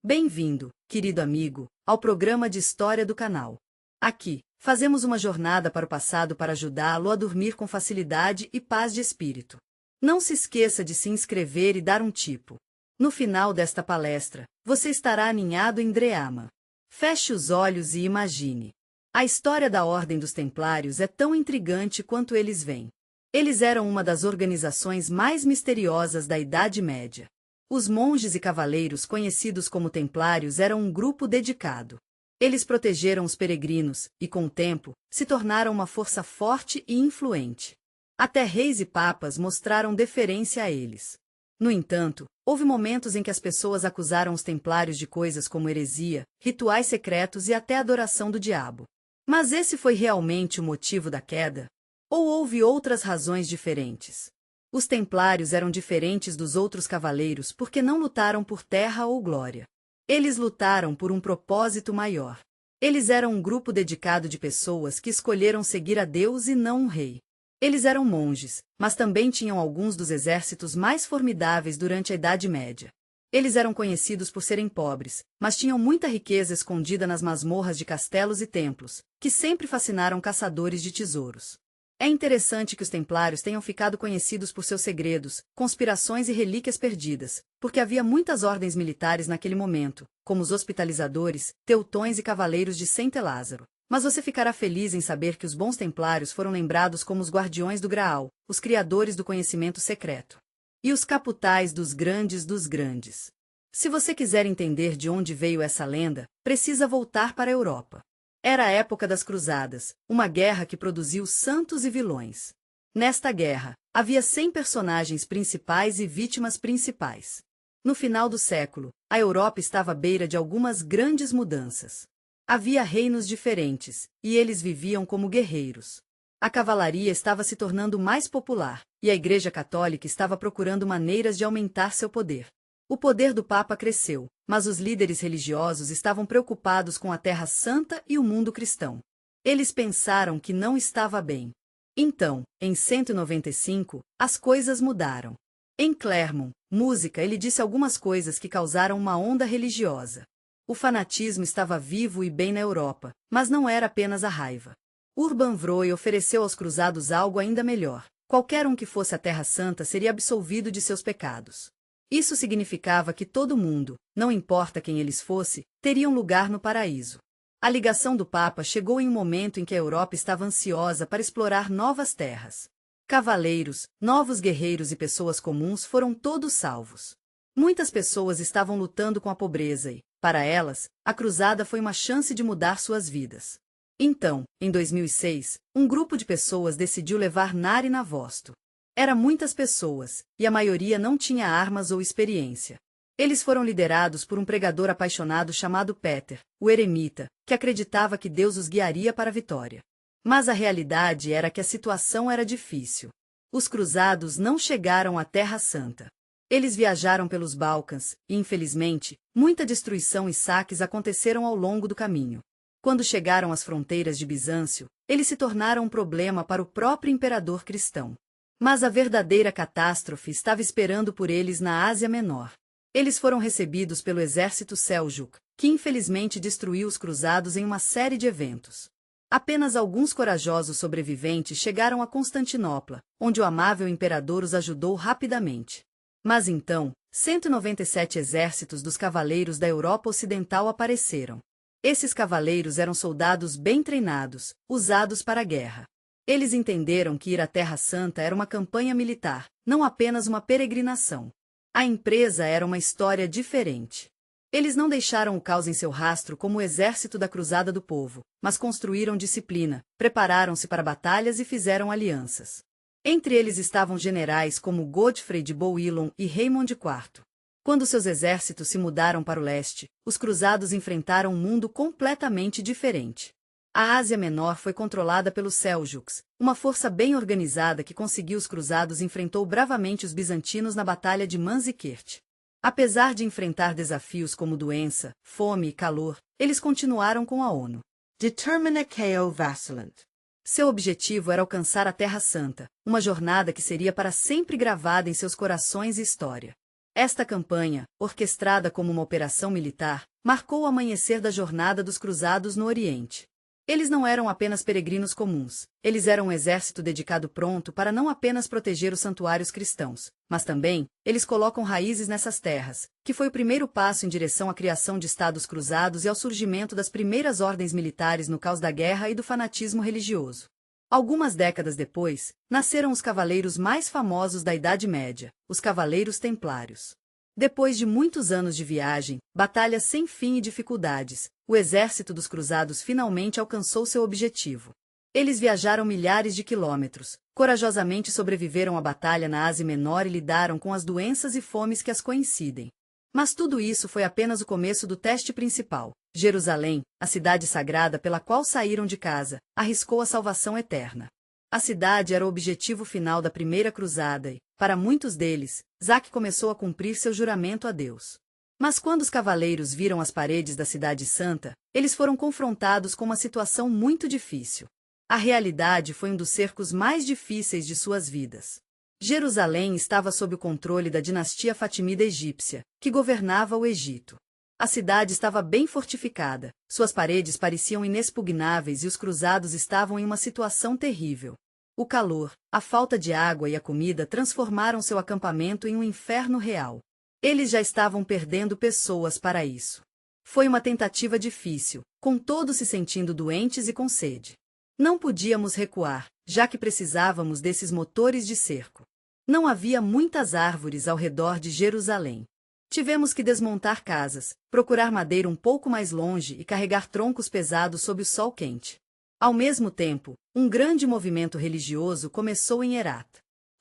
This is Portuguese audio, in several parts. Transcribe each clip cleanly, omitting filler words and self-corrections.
Bem-vindo, querido amigo, ao programa de história do canal. Aqui, fazemos uma jornada para o passado para ajudá-lo a dormir com facilidade e paz de espírito. Não se esqueça de se inscrever e dar um tipo. No final desta palestra, você estará aninhado em Drama. Feche os olhos e imagine. A história da Ordem dos Templários é tão intrigante quanto eles vêm. Eles eram uma das organizações mais misteriosas da Idade Média. Os monges e cavaleiros conhecidos como templários eram um grupo dedicado. Eles protegeram os peregrinos e, com o tempo, se tornaram uma força forte e influente. Até reis e papas mostraram deferência a eles. No entanto, houve momentos em que as pessoas acusaram os templários de coisas como heresia, rituais secretos e até adoração do diabo. Mas esse foi realmente o motivo da queda? Ou houve outras razões diferentes? Os templários eram diferentes dos outros cavaleiros porque não lutaram por terra ou glória. Eles lutaram por um propósito maior. Eles eram um grupo dedicado de pessoas que escolheram seguir a Deus e não um rei. Eles eram monges, mas também tinham alguns dos exércitos mais formidáveis durante a Idade Média. Eles eram conhecidos por serem pobres, mas tinham muita riqueza escondida nas masmorras de castelos e templos, que sempre fascinaram caçadores de tesouros. É interessante que os templários tenham ficado conhecidos por seus segredos, conspirações e relíquias perdidas, porque havia muitas ordens militares naquele momento, como os hospitalizadores, teutões e cavaleiros de Saint Lázaro. Mas você ficará feliz em saber que os bons templários foram lembrados como os guardiões do Graal, os criadores do conhecimento secreto. E os caputais dos grandes dos grandes. Se você quiser entender de onde veio essa lenda, precisa voltar para a Europa. Era a época das Cruzadas, uma guerra que produziu santos e vilões. Nesta guerra, havia 100 personagens principais e vítimas principais. No final do século, a Europa estava à beira de algumas grandes mudanças. Havia reinos diferentes, e eles viviam como guerreiros. A cavalaria estava se tornando mais popular, e a Igreja Católica estava procurando maneiras de aumentar seu poder. O poder do Papa cresceu, mas os líderes religiosos estavam preocupados com a Terra Santa e o mundo cristão. Eles pensaram que não estava bem. Então, em 195, as coisas mudaram. Em Clermont, música, ele disse algumas coisas que causaram uma onda religiosa. O fanatismo estava vivo e bem na Europa, mas não era apenas a raiva. Urban Vroy ofereceu aos cruzados algo ainda melhor. Qualquer um que fosse à Terra Santa seria absolvido de seus pecados. Isso significava que todo mundo, não importa quem eles fosse, teria um lugar no paraíso. A ligação do Papa chegou em um momento em que a Europa estava ansiosa para explorar novas terras. Cavaleiros, novos guerreiros e pessoas comuns foram todos salvos. Muitas pessoas estavam lutando com a pobreza e, para elas, a cruzada foi uma chance de mudar suas vidas. Então, em 2006, um grupo de pessoas decidiu levar Nari na Vosto. Eram muitas pessoas, e a maioria não tinha armas ou experiência. Eles foram liderados por um pregador apaixonado chamado Peter, o eremita, que acreditava que Deus os guiaria para a vitória. Mas a realidade era que a situação era difícil. Os cruzados não chegaram à Terra Santa. Eles viajaram pelos Balcãs, e infelizmente, muita destruição e saques aconteceram ao longo do caminho. Quando chegaram às fronteiras de Bizâncio, eles se tornaram um problema para o próprio imperador cristão. Mas a verdadeira catástrofe estava esperando por eles na Ásia Menor. Eles foram recebidos pelo exército Seljuk, que infelizmente destruiu os cruzados em uma série de eventos. Apenas alguns corajosos sobreviventes chegaram a Constantinopla, onde o amável imperador os ajudou rapidamente. Mas então, 197 exércitos dos cavaleiros da Europa Ocidental apareceram. Esses cavaleiros eram soldados bem treinados, usados para a guerra. Eles entenderam que ir à Terra Santa era uma campanha militar, não apenas uma peregrinação. A empresa era uma história diferente. Eles não deixaram o caos em seu rastro como o exército da Cruzada do Povo, mas construíram disciplina, prepararam-se para batalhas e fizeram alianças. Entre eles estavam generais como Godfrey de Bouillon e Raymond IV. Quando seus exércitos se mudaram para o leste, os cruzados enfrentaram um mundo completamente diferente. A Ásia Menor foi controlada pelos Seljuks, uma força bem organizada que conseguiu os cruzados e enfrentou bravamente os bizantinos na Batalha de Manzikert. Apesar de enfrentar desafios como doença, fome e calor, eles continuaram com a ONU. Determine KO Vassilant. Seu objetivo era alcançar a Terra Santa, uma jornada que seria para sempre gravada em seus corações e história. Esta campanha, orquestrada como uma operação militar, marcou o amanhecer da jornada dos cruzados no Oriente. Eles não eram apenas peregrinos comuns, eles eram um exército dedicado pronto para não apenas proteger os santuários cristãos, mas também, eles colocam raízes nessas terras, que foi o primeiro passo em direção à criação de estados cruzados e ao surgimento das primeiras ordens militares no caos da guerra e do fanatismo religioso. Algumas décadas depois, nasceram os cavaleiros mais famosos da Idade Média, os Cavaleiros Templários. Depois de muitos anos de viagem, batalhas sem fim e dificuldades, o exército dos cruzados finalmente alcançou seu objetivo. Eles viajaram milhares de quilômetros, corajosamente sobreviveram à batalha na Ásia Menor e lidaram com as doenças e fomes que as coincidem. Mas tudo isso foi apenas o começo do teste principal. Jerusalém, a cidade sagrada pela qual saíram de casa, arriscou a salvação eterna. A cidade era o objetivo final da primeira cruzada e, para muitos deles, Zaque começou a cumprir seu juramento a Deus. Mas quando os cavaleiros viram as paredes da Cidade Santa, eles foram confrontados com uma situação muito difícil. A realidade foi um dos cercos mais difíceis de suas vidas. Jerusalém estava sob o controle da dinastia fatimida egípcia, que governava o Egito. A cidade estava bem fortificada, suas paredes pareciam inexpugnáveis e os cruzados estavam em uma situação terrível. O calor, a falta de água e a comida transformaram seu acampamento em um inferno real. Eles já estavam perdendo pessoas para isso. Foi uma tentativa difícil, com todos se sentindo doentes e com sede. Não podíamos recuar, já que precisávamos desses motores de cerco. Não havia muitas árvores ao redor de Jerusalém. Tivemos que desmontar casas, procurar madeira um pouco mais longe e carregar troncos pesados sob o sol quente. Ao mesmo tempo, um grande movimento religioso começou em Herat.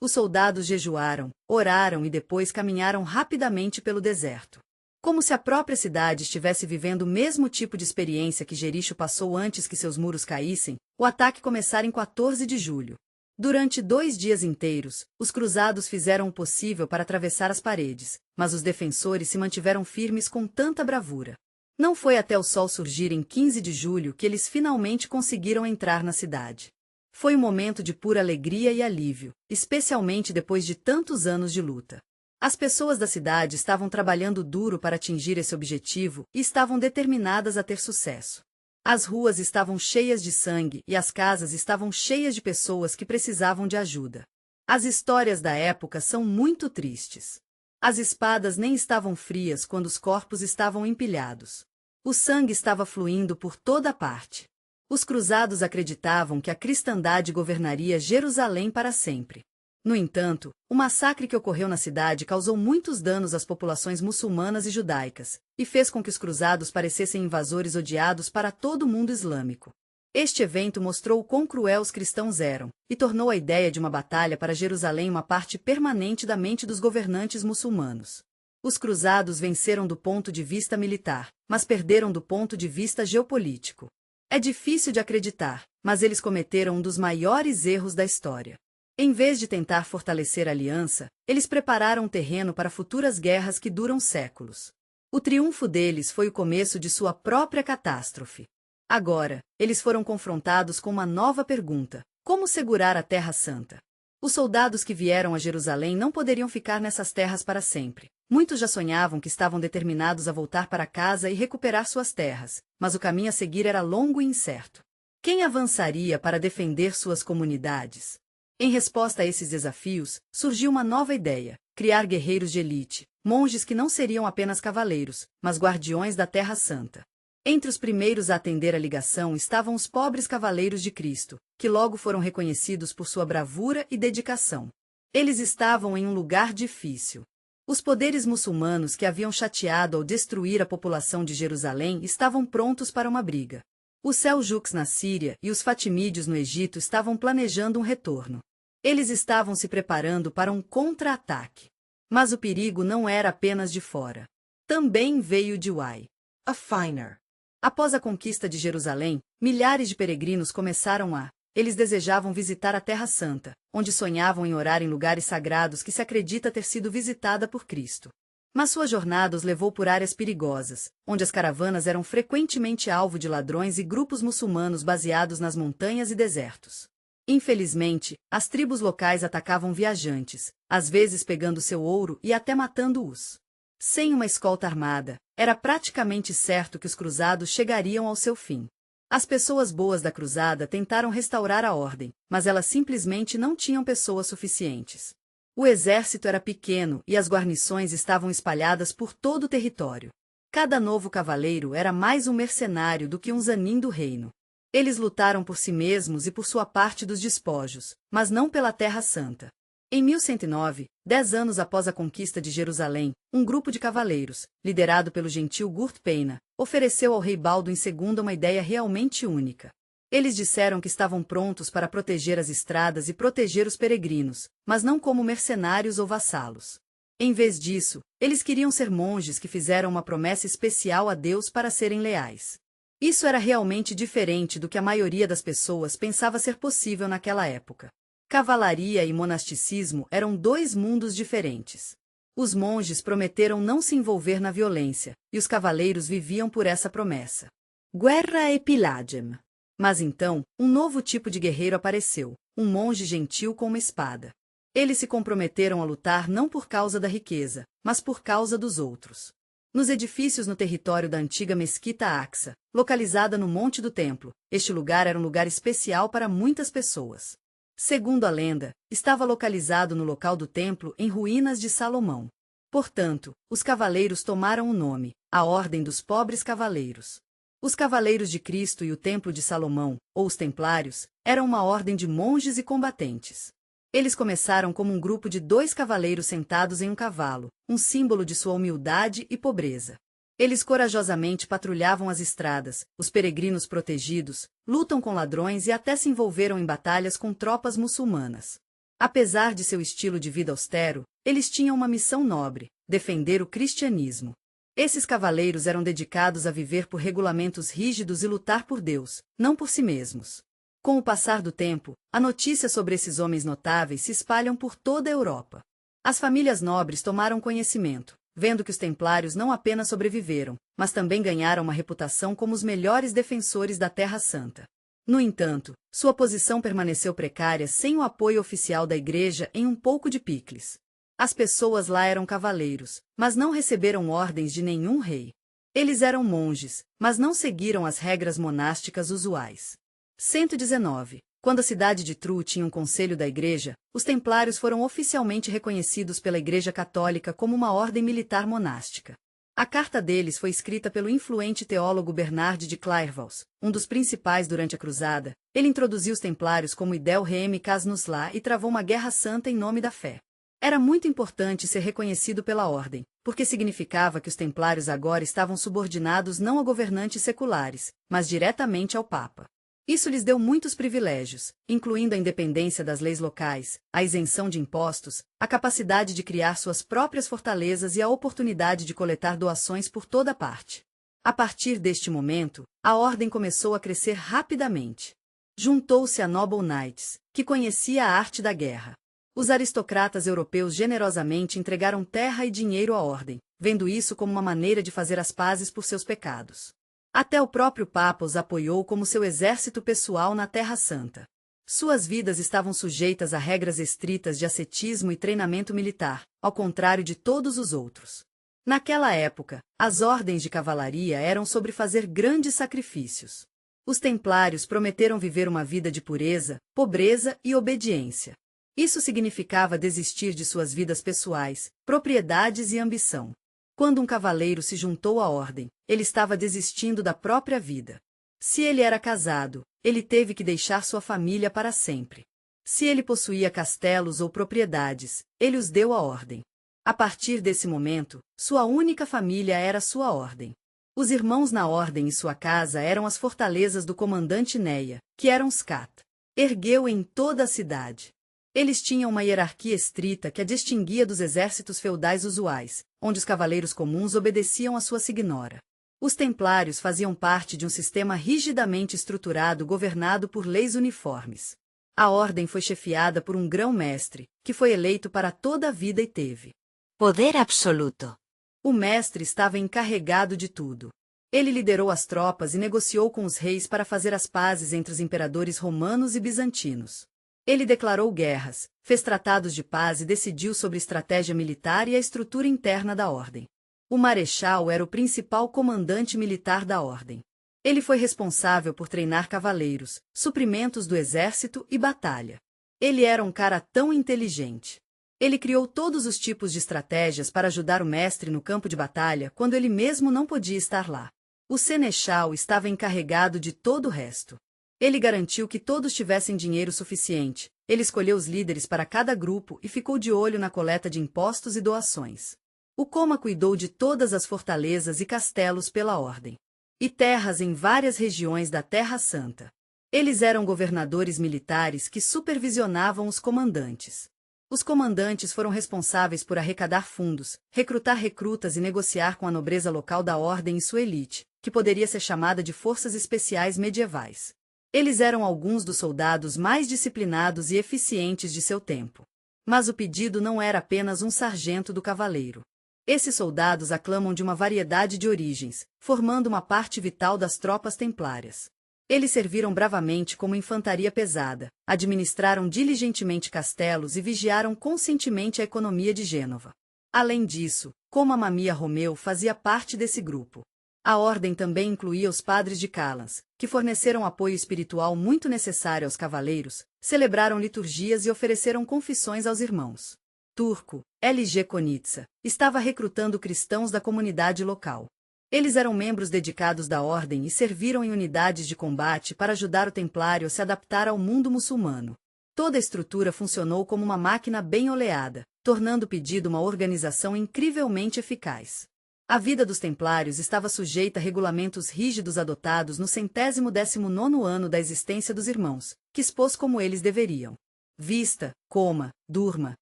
Os soldados jejuaram, oraram e depois caminharam rapidamente pelo deserto. Como se a própria cidade estivesse vivendo o mesmo tipo de experiência que Jericho passou antes que seus muros caíssem, o ataque começara em 14 de julho. Durante 2 dias inteiros, os cruzados fizeram o possível para atravessar as paredes, mas os defensores se mantiveram firmes com tanta bravura. Não foi até o sol surgir em 15 de julho que eles finalmente conseguiram entrar na cidade. Foi um momento de pura alegria e alívio, especialmente depois de tantos anos de luta. As pessoas da cidade estavam trabalhando duro para atingir esse objetivo e estavam determinadas a ter sucesso. As ruas estavam cheias de sangue e as casas estavam cheias de pessoas que precisavam de ajuda. As histórias da época são muito tristes. As espadas nem estavam frias quando os corpos estavam empilhados. O sangue estava fluindo por toda parte. Os cruzados acreditavam que a cristandade governaria Jerusalém para sempre. No entanto, o massacre que ocorreu na cidade causou muitos danos às populações muçulmanas e judaicas, e fez com que os cruzados parecessem invasores odiados para todo o mundo islâmico. Este evento mostrou o quão cruel os cristãos eram, e tornou a ideia de uma batalha para Jerusalém uma parte permanente da mente dos governantes muçulmanos. Os cruzados venceram do ponto de vista militar, mas perderam do ponto de vista geopolítico. É difícil de acreditar, mas eles cometeram um dos maiores erros da história. Em vez de tentar fortalecer a aliança, eles prepararam um terreno para futuras guerras que duram séculos. O triunfo deles foi o começo de sua própria catástrofe. Agora, eles foram confrontados com uma nova pergunta: como segurar a Terra Santa? Os soldados que vieram a Jerusalém não poderiam ficar nessas terras para sempre. Muitos já sonhavam que estavam determinados a voltar para casa e recuperar suas terras, mas o caminho a seguir era longo e incerto. Quem avançaria para defender suas comunidades? Em resposta a esses desafios, surgiu uma nova ideia: criar guerreiros de elite, monges que não seriam apenas cavaleiros, mas guardiões da Terra Santa. Entre os primeiros a atender a ligação estavam os pobres cavaleiros de Cristo, que logo foram reconhecidos por sua bravura e dedicação. Eles estavam em um lugar difícil. Os poderes muçulmanos que haviam chateado ao destruir a população de Jerusalém estavam prontos para uma briga. Os Seljuks na Síria e os Fatimídeos no Egito estavam planejando um retorno. Eles estavam se preparando para um contra-ataque. Mas o perigo não era apenas de fora. Também veio de Wai, a Finer. Após a conquista de Jerusalém, milhares de peregrinos começaram a... Eles desejavam visitar a Terra Santa, onde sonhavam em orar em lugares sagrados que se acredita ter sido visitada por Cristo. Mas sua jornada os levou por áreas perigosas, onde as caravanas eram frequentemente alvo de ladrões e grupos muçulmanos baseados nas montanhas e desertos. Infelizmente, as tribos locais atacavam viajantes, às vezes pegando seu ouro e até matando-os. Sem uma escolta armada, era praticamente certo que os cruzados chegariam ao seu fim. As pessoas boas da cruzada tentaram restaurar a ordem, mas elas simplesmente não tinham pessoas suficientes. O exército era pequeno e as guarnições estavam espalhadas por todo o território. Cada novo cavaleiro era mais um mercenário do que um zanin do reino. Eles lutaram por si mesmos e por sua parte dos despojos, mas não pela Terra Santa. Em 1109, 10 anos após a conquista de Jerusalém, um grupo de cavaleiros, liderado pelo gentil Gurt Peina, ofereceu ao rei Baldo II uma ideia realmente única. Eles disseram que estavam prontos para proteger as estradas e proteger os peregrinos, mas não como mercenários ou vassalos. Em vez disso, eles queriam ser monges que fizeram uma promessa especial a Deus para serem leais. Isso era realmente diferente do que a maioria das pessoas pensava ser possível naquela época. Cavalaria e monasticismo eram dois mundos diferentes. Os monges prometeram não se envolver na violência, e os cavaleiros viviam por essa promessa. Guerra e pillagem. Mas então, um novo tipo de guerreiro apareceu, um monge gentil com uma espada. Eles se comprometeram a lutar não por causa da riqueza, mas por causa dos outros. Nos edifícios no território da antiga Mesquita Aqsa, localizada no Monte do Templo, este lugar era um lugar especial para muitas pessoas. Segundo a lenda, estava localizado no local do templo em ruínas de Salomão. Portanto, os cavaleiros tomaram o nome, a Ordem dos Pobres Cavaleiros. Os Cavaleiros de Cristo e o Templo de Salomão, ou os Templários, eram uma ordem de monges e combatentes. Eles começaram como um grupo de 2 cavaleiros sentados em um cavalo, um símbolo de sua humildade e pobreza. Eles corajosamente patrulhavam as estradas, os peregrinos protegidos, lutam com ladrões e até se envolveram em batalhas com tropas muçulmanas. Apesar de seu estilo de vida austero, eles tinham uma missão nobre: defender o cristianismo. Esses cavaleiros eram dedicados a viver por regulamentos rígidos e lutar por Deus, não por si mesmos. Com o passar do tempo, a notícia sobre esses homens notáveis se espalham por toda a Europa. As famílias nobres tomaram conhecimento, vendo que os templários não apenas sobreviveram, mas também ganharam uma reputação como os melhores defensores da Terra Santa. No entanto, sua posição permaneceu precária sem o apoio oficial da Igreja em um pouco de picles. As pessoas lá eram cavaleiros, mas não receberam ordens de nenhum rei. Eles eram monges, mas não seguiram as regras monásticas usuais. 119. Quando a cidade de Tru tinha um conselho da Igreja, os Templários foram oficialmente reconhecidos pela Igreja Católica como uma ordem militar monástica. A carta deles foi escrita pelo influente teólogo Bernard de Clairvaux, um dos principais durante a Cruzada. Ele introduziu os Templários como Idel Rem Cas Nusla e travou uma guerra santa em nome da fé. Era muito importante ser reconhecido pela ordem, porque significava que os Templários agora estavam subordinados não a governantes seculares, mas diretamente ao Papa. Isso lhes deu muitos privilégios, incluindo a independência das leis locais, a isenção de impostos, a capacidade de criar suas próprias fortalezas e a oportunidade de coletar doações por toda parte. A partir deste momento, a ordem começou a crescer rapidamente. Juntou-se a Noble Knights, que conhecia a arte da guerra. Os aristocratas europeus generosamente entregaram terra e dinheiro à ordem, vendo isso como uma maneira de fazer as pazes por seus pecados. Até o próprio Papa os apoiou como seu exército pessoal na Terra Santa. Suas vidas estavam sujeitas a regras estritas de ascetismo e treinamento militar, ao contrário de todos os outros. Naquela época, as ordens de cavalaria eram sobre fazer grandes sacrifícios. Os templários prometeram viver uma vida de pureza, pobreza e obediência. Isso significava desistir de suas vidas pessoais, propriedades e ambição. Quando um cavaleiro se juntou à ordem, ele estava desistindo da própria vida. Se ele era casado, ele teve que deixar sua família para sempre. Se ele possuía castelos ou propriedades, ele os deu à ordem. A partir desse momento, sua única família era sua ordem. Os irmãos na ordem e sua casa eram as fortalezas do comandante Neia, que eram os Cat. Ergueu em toda a cidade. Eles tinham uma hierarquia estrita que a distinguia dos exércitos feudais usuais, onde os cavaleiros comuns obedeciam à sua signora. Os templários faziam parte de um sistema rigidamente estruturado governado por leis uniformes. A ordem foi chefiada por um grão-mestre, que foi eleito para toda a vida e teve poder absoluto. O mestre estava encarregado de tudo. Ele liderou as tropas e negociou com os reis para fazer as pazes entre os imperadores romanos e bizantinos. Ele declarou guerras, fez tratados de paz e decidiu sobre estratégia militar e a estrutura interna da ordem. O marechal era o principal comandante militar da ordem. Ele foi responsável por treinar cavaleiros, suprimentos do exército e batalha. Ele era um cara tão inteligente. Ele criou todos os tipos de estratégias para ajudar o mestre no campo de batalha quando ele mesmo não podia estar lá. O seneschal estava encarregado de todo o resto. Ele garantiu que todos tivessem dinheiro suficiente, ele escolheu os líderes para cada grupo e ficou de olho na coleta de impostos e doações. O Coma cuidou de todas as fortalezas e castelos pela ordem. E terras em várias regiões da Terra Santa. Eles eram governadores militares que supervisionavam os comandantes. Os comandantes foram responsáveis por arrecadar fundos, recrutar recrutas e negociar com a nobreza local da ordem e sua elite, que poderia ser chamada de forças especiais medievais. Eles eram alguns dos soldados mais disciplinados e eficientes de seu tempo. Mas o pedido não era apenas um sargento do cavaleiro. Esses soldados aclamam de uma variedade de origens, formando uma parte vital das tropas templárias. Eles serviram bravamente como infantaria pesada, administraram diligentemente castelos e vigiaram conscientemente a economia de Gênova. Além disso, como a Mamia Romeu fazia parte desse grupo. A ordem também incluía os padres de Calans, que forneceram apoio espiritual muito necessário aos cavaleiros, celebraram liturgias e ofereceram confissões aos irmãos. Turco, LG Konitsa, estava recrutando cristãos da comunidade local. Eles eram membros dedicados da ordem e serviram em unidades de combate para ajudar o templário a se adaptar ao mundo muçulmano. Toda a estrutura funcionou como uma máquina bem oleada, tornando o pedido uma organização incrivelmente eficaz. A vida dos templários estava sujeita a regulamentos rígidos adotados no 119º ano da existência dos irmãos, que expôs como eles deveriam. Vista, coma, durma,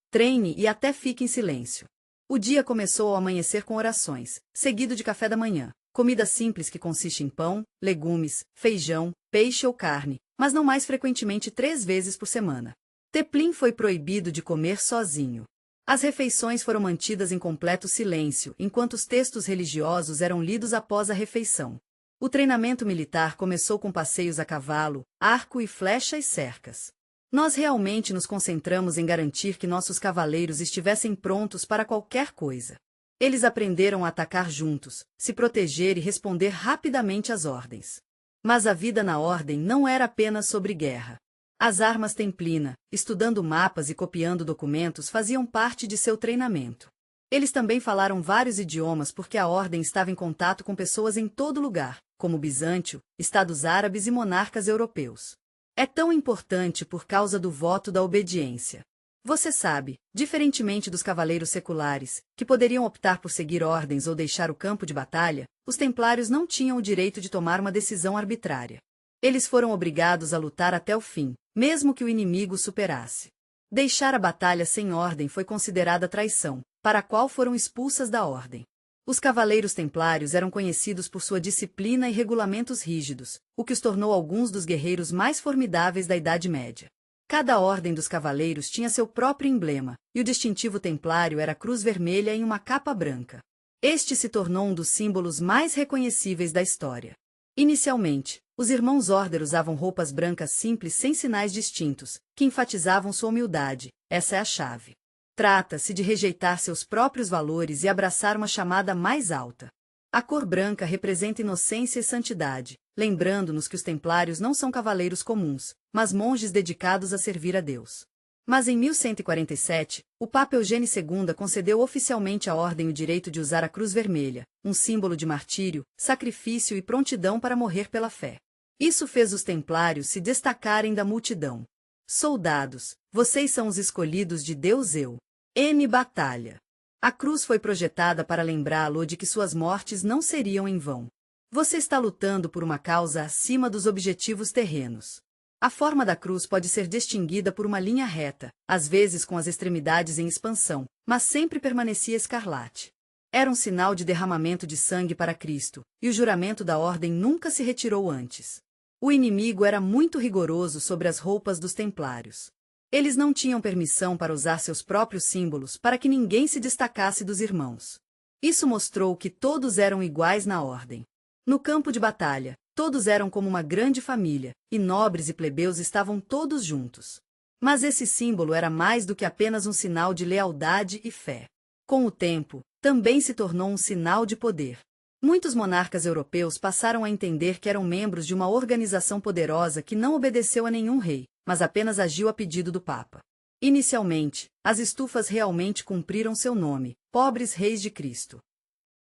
treine e até fique em silêncio. O dia começou ao amanhecer com orações, seguido de café da manhã, comida simples que consiste em pão, legumes, feijão, peixe ou carne, mas não mais frequentemente 3 vezes por semana. Teplin foi proibido de comer sozinho. As refeições foram mantidas em completo silêncio, enquanto os textos religiosos eram lidos após a refeição. O treinamento militar começou com passeios a cavalo, arco e flecha e cercas. Nós realmente nos concentramos em garantir que nossos cavaleiros estivessem prontos para qualquer coisa. Eles aprenderam a atacar juntos, se proteger e responder rapidamente às ordens. Mas a vida na ordem não era apenas sobre guerra. As armas templina, estudando mapas e copiando documentos faziam parte de seu treinamento. Eles também falaram vários idiomas porque a ordem estava em contato com pessoas em todo lugar, como Bizâncio, estados árabes e monarcas europeus. É tão importante por causa do voto da obediência. Você sabe, diferentemente dos cavaleiros seculares, que poderiam optar por seguir ordens ou deixar o campo de batalha, os templários não tinham o direito de tomar uma decisão arbitrária. Eles foram obrigados a lutar até o fim, mesmo que o inimigo superasse. Deixar a batalha sem ordem foi considerada traição, para a qual foram expulsas da ordem. Os cavaleiros templários eram conhecidos por sua disciplina e regulamentos rígidos, o que os tornou alguns dos guerreiros mais formidáveis da Idade Média. Cada ordem dos cavaleiros tinha seu próprio emblema, e o distintivo templário era a cruz vermelha em uma capa branca. Este se tornou um dos símbolos mais reconhecíveis da história. Inicialmente, os irmãos Order usavam roupas brancas simples sem sinais distintos, que enfatizavam sua humildade. Essa é a chave. Trata-se de rejeitar seus próprios valores e abraçar uma chamada mais alta. A cor branca representa inocência e santidade, lembrando-nos que os templários não são cavaleiros comuns, mas monges dedicados a servir a Deus. Mas em 1147, o Papa Eugênio II concedeu oficialmente à ordem o direito de usar a cruz vermelha, um símbolo de martírio, sacrifício e prontidão para morrer pela fé. Isso fez os templários se destacarem da multidão. Soldados, vocês são os escolhidos de Deus N. Batalha. A cruz foi projetada para lembrá-lo de que suas mortes não seriam em vão. Você está lutando por uma causa acima dos objetivos terrenos. A forma da cruz pode ser distinguida por uma linha reta, às vezes com as extremidades em expansão, mas sempre permanecia escarlate. Era um sinal de derramamento de sangue para Cristo, e o juramento da ordem nunca se retirou antes. O inimigo era muito rigoroso sobre as roupas dos templários. Eles não tinham permissão para usar seus próprios símbolos para que ninguém se destacasse dos irmãos. Isso mostrou que todos eram iguais na ordem. No campo de batalha, todos eram como uma grande família, e nobres e plebeus estavam todos juntos. Mas esse símbolo era mais do que apenas um sinal de lealdade e fé. Com o tempo, também se tornou um sinal de poder. Muitos monarcas europeus passaram a entender que eram membros de uma organização poderosa que não obedeceu a nenhum rei, mas apenas agiu a pedido do Papa. Inicialmente, as estufas realmente cumpriram seu nome, pobres reis de Cristo.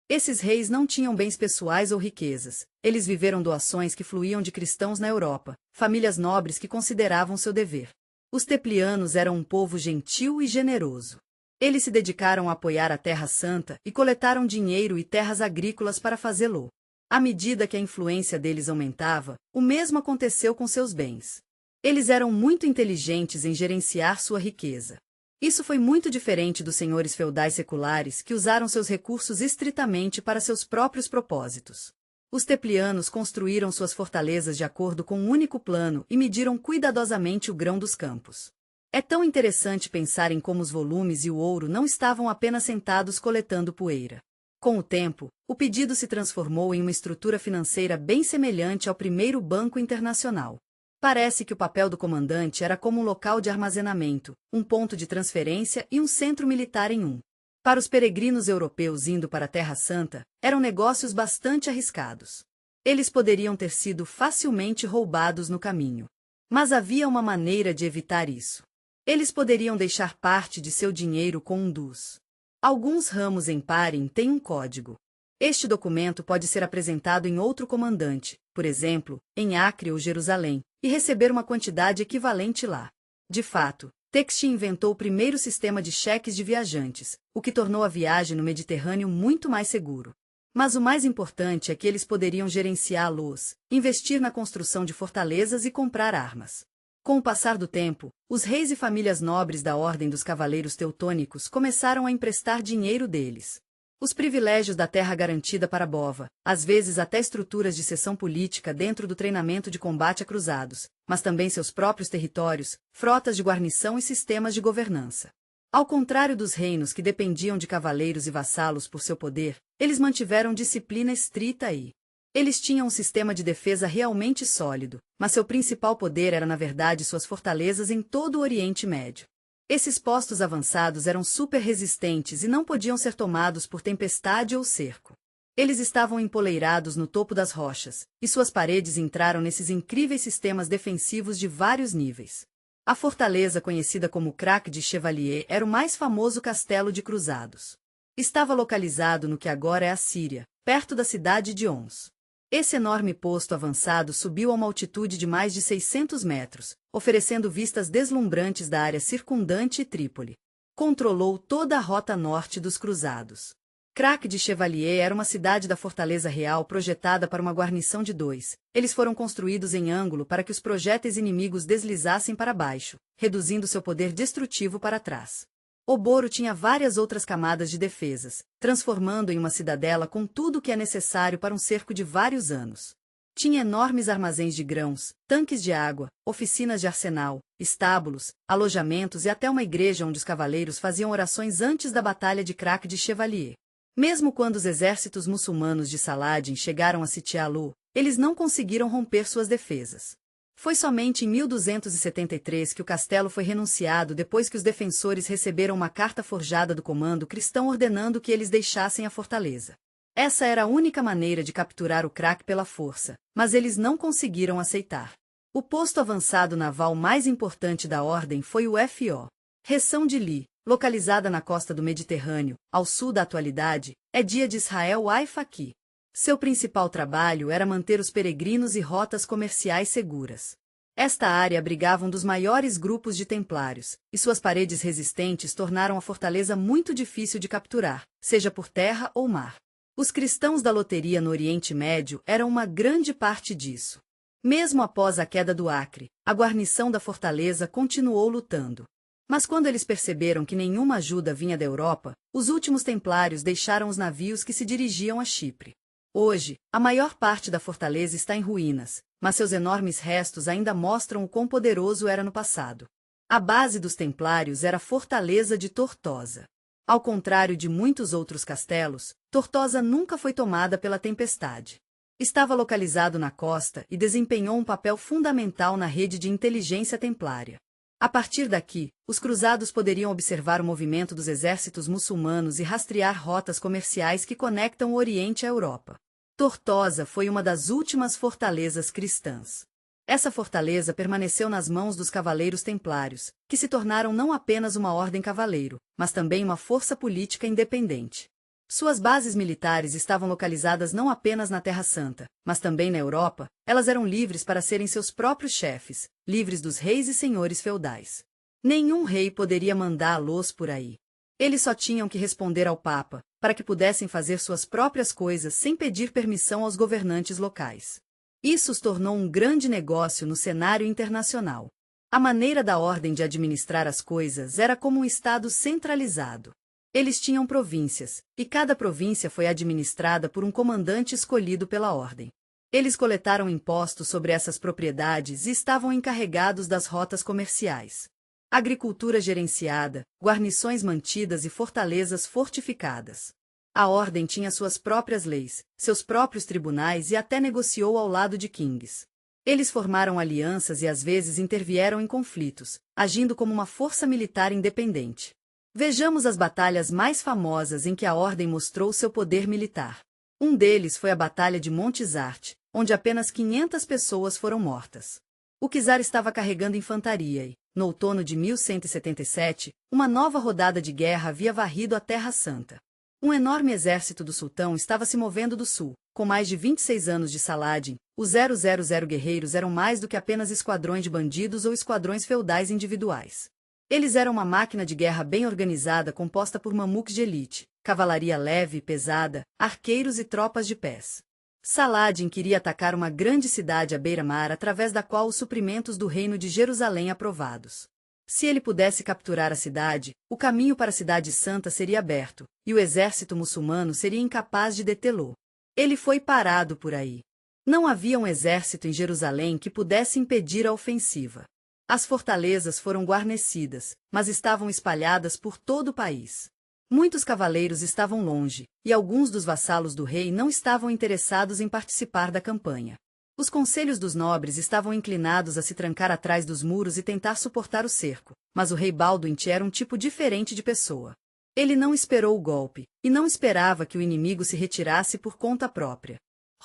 Esses reis não tinham bens pessoais ou riquezas, eles viveram doações que fluíam de cristãos na Europa, famílias nobres que consideravam seu dever. Os teplianos eram um povo gentil e generoso. Eles se dedicaram a apoiar a Terra Santa e coletaram dinheiro e terras agrícolas para fazê-lo. À medida que a influência deles aumentava, o mesmo aconteceu com seus bens. Eles eram muito inteligentes em gerenciar sua riqueza. Isso foi muito diferente dos senhores feudais seculares que usaram seus recursos estritamente para seus próprios propósitos. Os teplianos construíram suas fortalezas de acordo com um único plano e mediram cuidadosamente o grão dos campos. É tão interessante pensar em como os volumes e o ouro não estavam apenas sentados coletando poeira. Com o tempo, o pedido se transformou em uma estrutura financeira bem semelhante ao primeiro Banco Internacional. Parece que o papel do comandante era como um local de armazenamento, um ponto de transferência e um centro militar em um. Para os peregrinos europeus indo para a Terra Santa, eram negócios bastante arriscados. Eles poderiam ter sido facilmente roubados no caminho. Mas havia uma maneira de evitar isso. Eles poderiam deixar parte de seu dinheiro com um dos. Alguns ramos em parem têm um código. Este documento pode ser apresentado em outro comandante, por exemplo, em Acre ou Jerusalém, e receber uma quantidade equivalente lá. De fato, Texti inventou o primeiro sistema de cheques de viajantes, o que tornou a viagem no Mediterrâneo muito mais seguro. Mas o mais importante é que eles poderiam gerenciá-los, investir na construção de fortalezas e comprar armas. Com o passar do tempo, os reis e famílias nobres da Ordem dos Cavaleiros Teutônicos começaram a emprestar dinheiro deles. Os privilégios da terra garantida para Bova, às vezes até estruturas de seção política dentro do treinamento de combate a cruzados, mas também seus próprios territórios, frotas de guarnição e sistemas de governança. Ao contrário dos reinos que dependiam de cavaleiros e vassalos por seu poder, eles mantiveram disciplina estrita e eles tinham um sistema de defesa realmente sólido, mas seu principal poder era na verdade suas fortalezas em todo o Oriente Médio. Esses postos avançados eram super resistentes e não podiam ser tomados por tempestade ou cerco. Eles estavam empoleirados no topo das rochas, e suas paredes entraram nesses incríveis sistemas defensivos de vários níveis. A fortaleza conhecida como Crac de Chevalier era o mais famoso castelo de cruzados. Estava localizado no que agora é a Síria, perto da cidade de Homs. Esse enorme posto avançado subiu a uma altitude de mais de 600 metros, oferecendo vistas deslumbrantes da área circundante e Trípoli. Controlou toda a rota norte dos cruzados. Crac de Chevalier era uma cidade da Fortaleza Real projetada para uma guarnição de 2. Eles foram construídos em ângulo para que os projéteis inimigos deslizassem para baixo, reduzindo seu poder destrutivo para trás. O Boro tinha várias outras camadas de defesas, transformando em uma cidadela com tudo o que é necessário para um cerco de vários anos. Tinha enormes armazéns de grãos, tanques de água, oficinas de arsenal, estábulos, alojamentos e até uma igreja onde os cavaleiros faziam orações antes da Batalha de Crac de Chevalier. Mesmo quando os exércitos muçulmanos de Saladin chegaram a sitiá-lo, eles não conseguiram romper suas defesas. Foi somente em 1273 que o castelo foi renunciado depois que os defensores receberam uma carta forjada do comando cristão ordenando que eles deixassem a fortaleza. Essa era a única maneira de capturar o Crac pela força, mas eles não conseguiram aceitar. O posto avançado naval mais importante da ordem foi o F.O. Reção de Li, localizada na costa do Mediterrâneo, ao sul da atualidade, é dia de Israel Haifaqui. Seu principal trabalho era manter os peregrinos e rotas comerciais seguras. Esta área abrigava um dos maiores grupos de templários, e suas paredes resistentes tornaram a fortaleza muito difícil de capturar, seja por terra ou mar. Os cristãos da loteria no Oriente Médio eram uma grande parte disso. Mesmo após a queda do Acre, a guarnição da fortaleza continuou lutando. Mas quando eles perceberam que nenhuma ajuda vinha da Europa, os últimos templários deixaram os navios que se dirigiam a Chipre. Hoje, a maior parte da fortaleza está em ruínas, mas seus enormes restos ainda mostram o quão poderoso era no passado. A base dos templários era a fortaleza de Tortosa. Ao contrário de muitos outros castelos, Tortosa nunca foi tomada pela tempestade. Estava localizado na costa e desempenhou um papel fundamental na rede de inteligência templária. A partir daqui, os cruzados poderiam observar o movimento dos exércitos muçulmanos e rastrear rotas comerciais que conectam o Oriente à Europa. Tortosa foi uma das últimas fortalezas cristãs. Essa fortaleza permaneceu nas mãos dos cavaleiros templários, que se tornaram não apenas uma ordem cavaleiro, mas também uma força política independente. Suas bases militares estavam localizadas não apenas na Terra Santa, mas também na Europa. Elas eram livres para serem seus próprios chefes, livres dos reis e senhores feudais. Nenhum rei poderia mandá-los por aí. Eles só tinham que responder ao Papa, para que pudessem fazer suas próprias coisas sem pedir permissão aos governantes locais. Isso os tornou um grande negócio no cenário internacional. A maneira da ordem de administrar as coisas era como um estado centralizado. Eles tinham províncias, e cada província foi administrada por um comandante escolhido pela ordem. Eles coletaram impostos sobre essas propriedades e estavam encarregados das rotas comerciais. Agricultura gerenciada, guarnições mantidas e fortalezas fortificadas. A ordem tinha suas próprias leis, seus próprios tribunais e até negociou ao lado de kings. Eles formaram alianças e às vezes intervieram em conflitos, agindo como uma força militar independente. Vejamos as batalhas mais famosas em que a ordem mostrou seu poder militar. Um deles foi a Batalha de Montezart, onde apenas 500 pessoas foram mortas. O czar estava carregando infantaria e, no outono de 1177, uma nova rodada de guerra havia varrido a Terra Santa. Um enorme exército do sultão estava se movendo do sul. Com mais de 26 anos de Saladin, os 000 guerreiros eram mais do que apenas esquadrões de bandidos ou esquadrões feudais individuais. Eles eram uma máquina de guerra bem organizada composta por mamuques de elite, cavalaria leve e pesada, arqueiros e tropas de pés. Saladin queria atacar uma grande cidade à beira-mar através da qual os suprimentos do reino de Jerusalém aprovados. Se ele pudesse capturar a cidade, o caminho para a Cidade Santa seria aberto, e o exército muçulmano seria incapaz de detê-lo. Ele foi parado por aí. Não havia um exército em Jerusalém que pudesse impedir a ofensiva. As fortalezas foram guarnecidas, mas estavam espalhadas por todo o país. Muitos cavaleiros estavam longe, e alguns dos vassalos do rei não estavam interessados em participar da campanha. Os conselhos dos nobres estavam inclinados a se trancar atrás dos muros e tentar suportar o cerco, mas o rei Balduin era um tipo diferente de pessoa. Ele não esperou o golpe, e não esperava que o inimigo se retirasse por conta própria.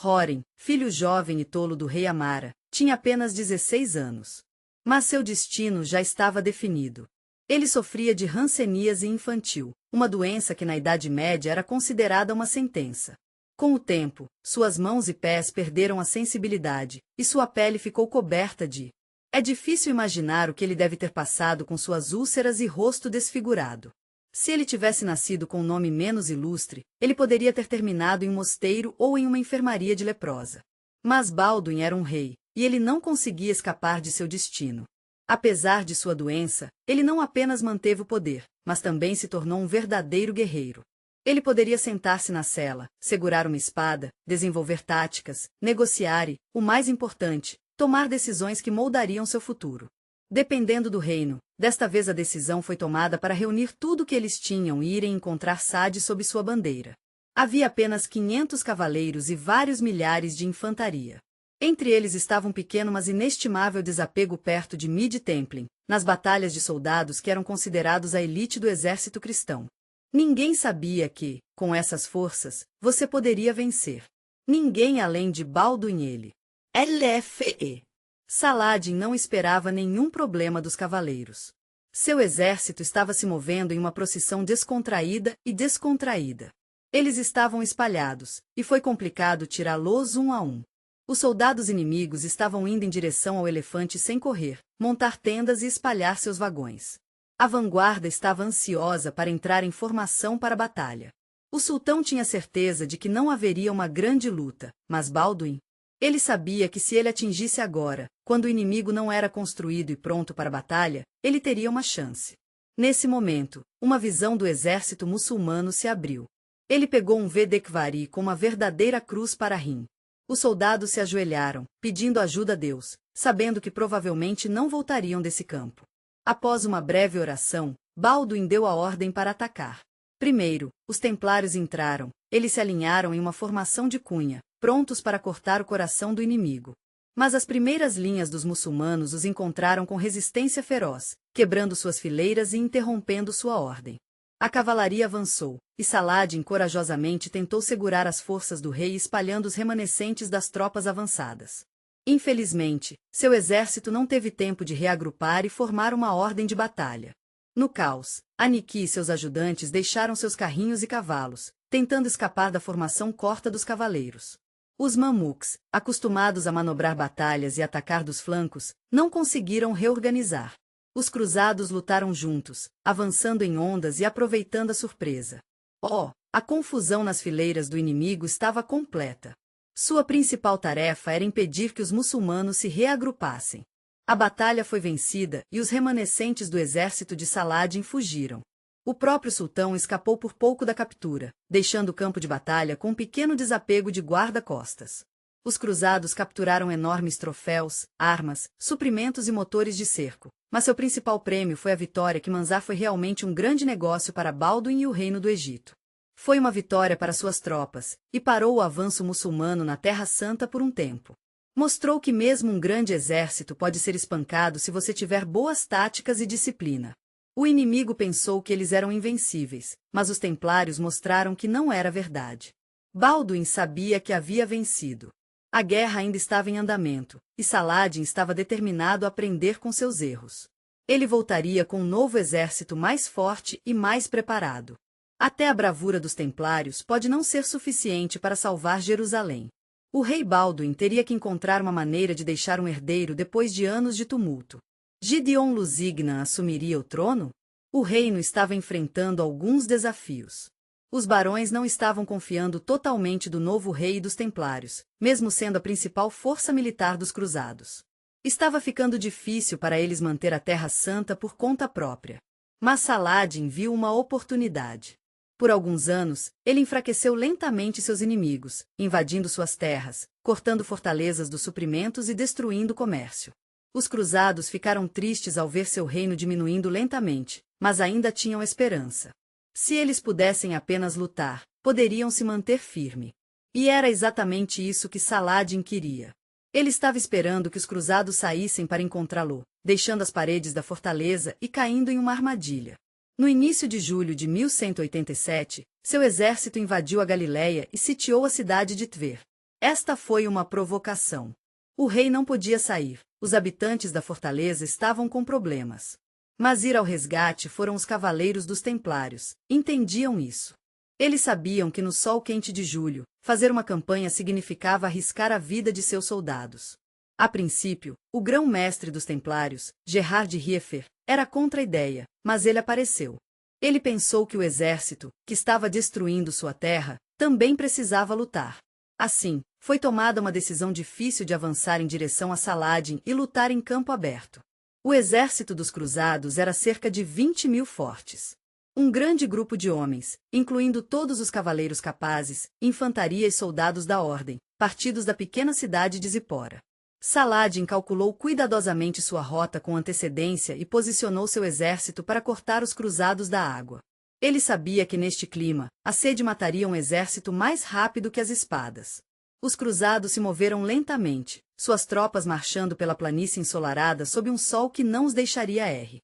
Hóren, filho jovem e tolo do rei Amara, tinha apenas 16 anos. Mas seu destino já estava definido. Ele sofria de hanseníase infantil, uma doença que na Idade Média era considerada uma sentença. Com o tempo, suas mãos e pés perderam a sensibilidade, e sua pele ficou coberta de... É difícil imaginar o que ele deve ter passado com suas úlceras e rosto desfigurado. Se ele tivesse nascido com um nome menos ilustre, ele poderia ter terminado em um mosteiro ou em uma enfermaria de leprosa. Mas Balduin era um rei, e ele não conseguia escapar de seu destino. Apesar de sua doença, ele não apenas manteve o poder, mas também se tornou um verdadeiro guerreiro. Ele poderia sentar-se na cela, segurar uma espada, desenvolver táticas, negociar e, o mais importante, tomar decisões que moldariam seu futuro. Dependendo do reino, desta vez a decisão foi tomada para reunir tudo o que eles tinham e irem encontrar Sade sob sua bandeira. Havia apenas 500 cavaleiros e vários milhares de infantaria. Entre eles estava um pequeno mas inestimável desapego perto de Mid-Templin, nas batalhas de soldados que eram considerados a elite do exército cristão. Ninguém sabia que, com essas forças, você poderia vencer. Ninguém além de Balduin e ele. LFE. Saladin não esperava nenhum problema dos cavaleiros. Seu exército estava se movendo em uma procissão descontraída e descontraída. Eles estavam espalhados, e foi complicado tirá-los um a um. Os soldados inimigos estavam indo em direção ao elefante sem correr, montar tendas e espalhar seus vagões. A vanguarda estava ansiosa para entrar em formação para a batalha. O sultão tinha certeza de que não haveria uma grande luta, mas Balduin... Ele sabia que se ele atingisse agora, quando o inimigo não era construído e pronto para a batalha, ele teria uma chance. Nesse momento, uma visão do exército muçulmano se abriu. Ele pegou um Vedekvari com uma verdadeira cruz para Rim. Os soldados se ajoelharam, pedindo ajuda a Deus, sabendo que provavelmente não voltariam desse campo. Após uma breve oração, Balduin deu a ordem para atacar. Primeiro, os templários entraram, eles se alinharam em uma formação de cunha, prontos para cortar o coração do inimigo. Mas as primeiras linhas dos muçulmanos os encontraram com resistência feroz, quebrando suas fileiras e interrompendo sua ordem. A cavalaria avançou, e Saladin corajosamente tentou segurar as forças do rei espalhando os remanescentes das tropas avançadas. Infelizmente, seu exército não teve tempo de reagrupar e formar uma ordem de batalha. No caos, Aniki e seus ajudantes deixaram seus carrinhos e cavalos, tentando escapar da formação corta dos cavaleiros. Os mamuks, acostumados a manobrar batalhas e atacar dos flancos, não conseguiram reorganizar. Os cruzados lutaram juntos, avançando em ondas e aproveitando a surpresa. A confusão nas fileiras do inimigo estava completa. Sua principal tarefa era impedir que os muçulmanos se reagrupassem. A batalha foi vencida e os remanescentes do exército de Saladin fugiram. O próprio sultão escapou por pouco da captura, deixando o campo de batalha com um pequeno desapego de guarda-costas. Os cruzados capturaram enormes troféus, armas, suprimentos e motores de cerco, mas seu principal prêmio foi a vitória que Manzar foi realmente um grande negócio para Balduin e o reino do Egito. Foi uma vitória para suas tropas, e parou o avanço muçulmano na Terra Santa por um tempo. Mostrou que mesmo um grande exército pode ser espancado se você tiver boas táticas e disciplina. O inimigo pensou que eles eram invencíveis, mas os templários mostraram que não era verdade. Balduin sabia que havia vencido. A guerra ainda estava em andamento, e Saladin estava determinado a aprender com seus erros. Ele voltaria com um novo exército mais forte e mais preparado. Até a bravura dos templários pode não ser suficiente para salvar Jerusalém. O rei Balduin teria que encontrar uma maneira de deixar um herdeiro depois de anos de tumulto. Gideon Lusignan assumiria o trono? O reino estava enfrentando alguns desafios. Os barões não estavam confiando totalmente do novo rei e dos templários, mesmo sendo a principal força militar dos cruzados. Estava ficando difícil para eles manter a Terra Santa por conta própria. Mas Saladin viu uma oportunidade. Por alguns anos, ele enfraqueceu lentamente seus inimigos, invadindo suas terras, cortando fortalezas dos suprimentos e destruindo o comércio. Os cruzados ficaram tristes ao ver seu reino diminuindo lentamente, mas ainda tinham esperança. Se eles pudessem apenas lutar, poderiam se manter firme. E era exatamente isso que Saladin queria. Ele estava esperando que os cruzados saíssem para encontrá-lo, deixando as paredes da fortaleza e caindo em uma armadilha. No início de julho de 1187, seu exército invadiu a Galiléia e sitiou a cidade de Tver. Esta foi uma provocação. O rei não podia sair, os habitantes da fortaleza estavam com problemas. Mas ir ao resgate foram os cavaleiros dos templários, entendiam isso. Eles sabiam que no sol quente de julho, fazer uma campanha significava arriscar a vida de seus soldados. A princípio, o grão-mestre dos templários, Gerhard Riefer, era contra a ideia, mas ele apareceu. Ele pensou que o exército, que estava destruindo sua terra, também precisava lutar. Assim, foi tomada uma decisão difícil de avançar em direção a Saladin e lutar em campo aberto. O exército dos cruzados era cerca de 20.000 fortes. Um grande grupo de homens, incluindo todos os cavaleiros capazes, infantaria e soldados da ordem, partidos da pequena cidade de Zipora. Saladin calculou cuidadosamente sua rota com antecedência e posicionou seu exército para cortar os cruzados da água. Ele sabia que neste clima, a sede mataria um exército mais rápido que as espadas. Os cruzados se moveram lentamente, suas tropas marchando pela planície ensolarada sob um sol que não os deixaria ir.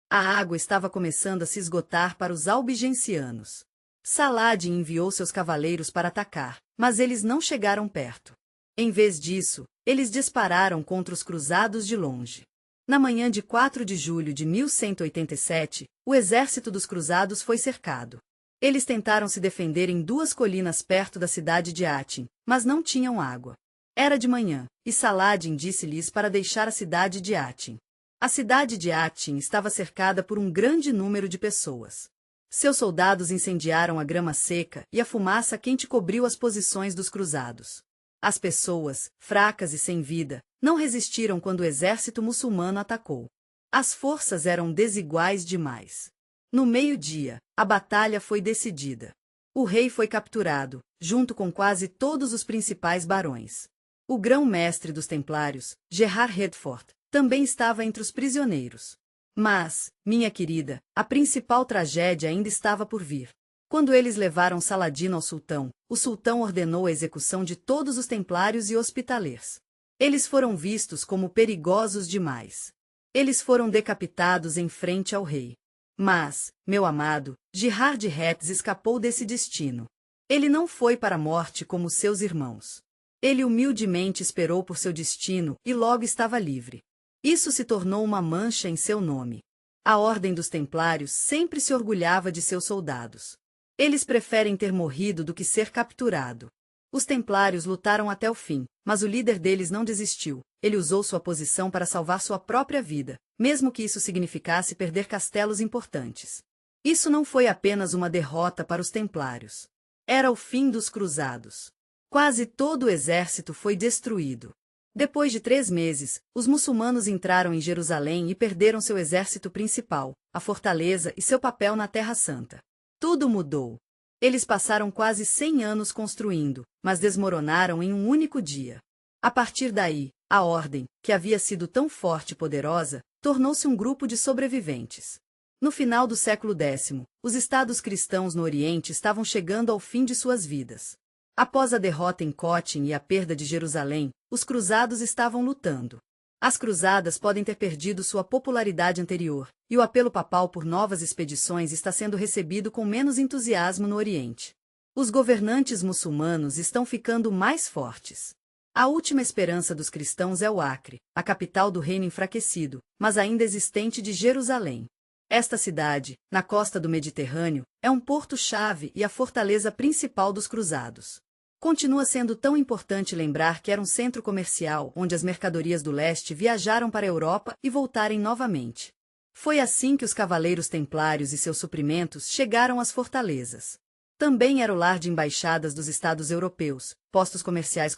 A água estava começando a se esgotar para os albigencianos. Saladin enviou seus cavaleiros para atacar, mas eles não chegaram perto. Em vez disso, eles dispararam contra os cruzados de longe. Na manhã de 4 de julho de 1187, o exército dos cruzados foi cercado. Eles tentaram se defender em 2 colinas perto da cidade de Atin, mas não tinham água. Era de manhã, e Saladin disse-lhes para deixar a cidade de Atin. A cidade de Atin estava cercada por um grande número de pessoas. Seus soldados incendiaram a grama seca e a fumaça quente cobriu as posições dos cruzados. As pessoas, fracas e sem vida, não resistiram quando o exército muçulmano atacou. As forças eram desiguais demais. No meio-dia, a batalha foi decidida. O rei foi capturado, junto com quase todos os principais barões. O grão-mestre dos templários, Gerhard Redfort, também estava entre os prisioneiros. Mas, minha querida, a principal tragédia ainda estava por vir. Quando eles levaram Saladino ao sultão, o sultão ordenou a execução de todos os templários e hospitalers. Eles foram vistos como perigosos demais. Eles foram decapitados em frente ao rei. Mas, meu amado, Girard Retz escapou desse destino. Ele não foi para a morte como seus irmãos. Ele humildemente esperou por seu destino e logo estava livre. Isso se tornou uma mancha em seu nome. A Ordem dos Templários sempre se orgulhava de seus soldados. Eles preferem ter morrido do que ser capturado. Os Templários lutaram até o fim, mas o líder deles não desistiu. Ele usou sua posição para salvar sua própria vida, mesmo que isso significasse perder castelos importantes. Isso não foi apenas uma derrota para os Templários. Era o fim dos Cruzados. Quase todo o exército foi destruído. Depois de 3 meses, os muçulmanos entraram em Jerusalém e perderam seu exército principal, a fortaleza e seu papel na Terra Santa. Tudo mudou. Eles passaram quase 100 anos construindo, mas desmoronaram em um único dia. A partir daí, a Ordem, que havia sido tão forte e poderosa, tornou-se um grupo de sobreviventes. No final do século X, os estados cristãos no Oriente estavam chegando ao fim de suas vidas. Após a derrota em Cotin e a perda de Jerusalém, os cruzados estavam lutando. As cruzadas podem ter perdido sua popularidade anterior, e o apelo papal por novas expedições está sendo recebido com menos entusiasmo no Oriente. Os governantes muçulmanos estão ficando mais fortes. A última esperança dos cristãos é o Acre, a capital do reino enfraquecido, mas ainda existente de Jerusalém. Esta cidade, na costa do Mediterrâneo, é um porto-chave e a fortaleza principal dos cruzados. Continua sendo tão importante lembrar que era um centro comercial onde as mercadorias do leste viajaram para a Europa e voltarem novamente. Foi assim que os cavaleiros templários e seus suprimentos chegaram às fortalezas. Também era o lar de embaixadas dos estados europeus, postos comerciais,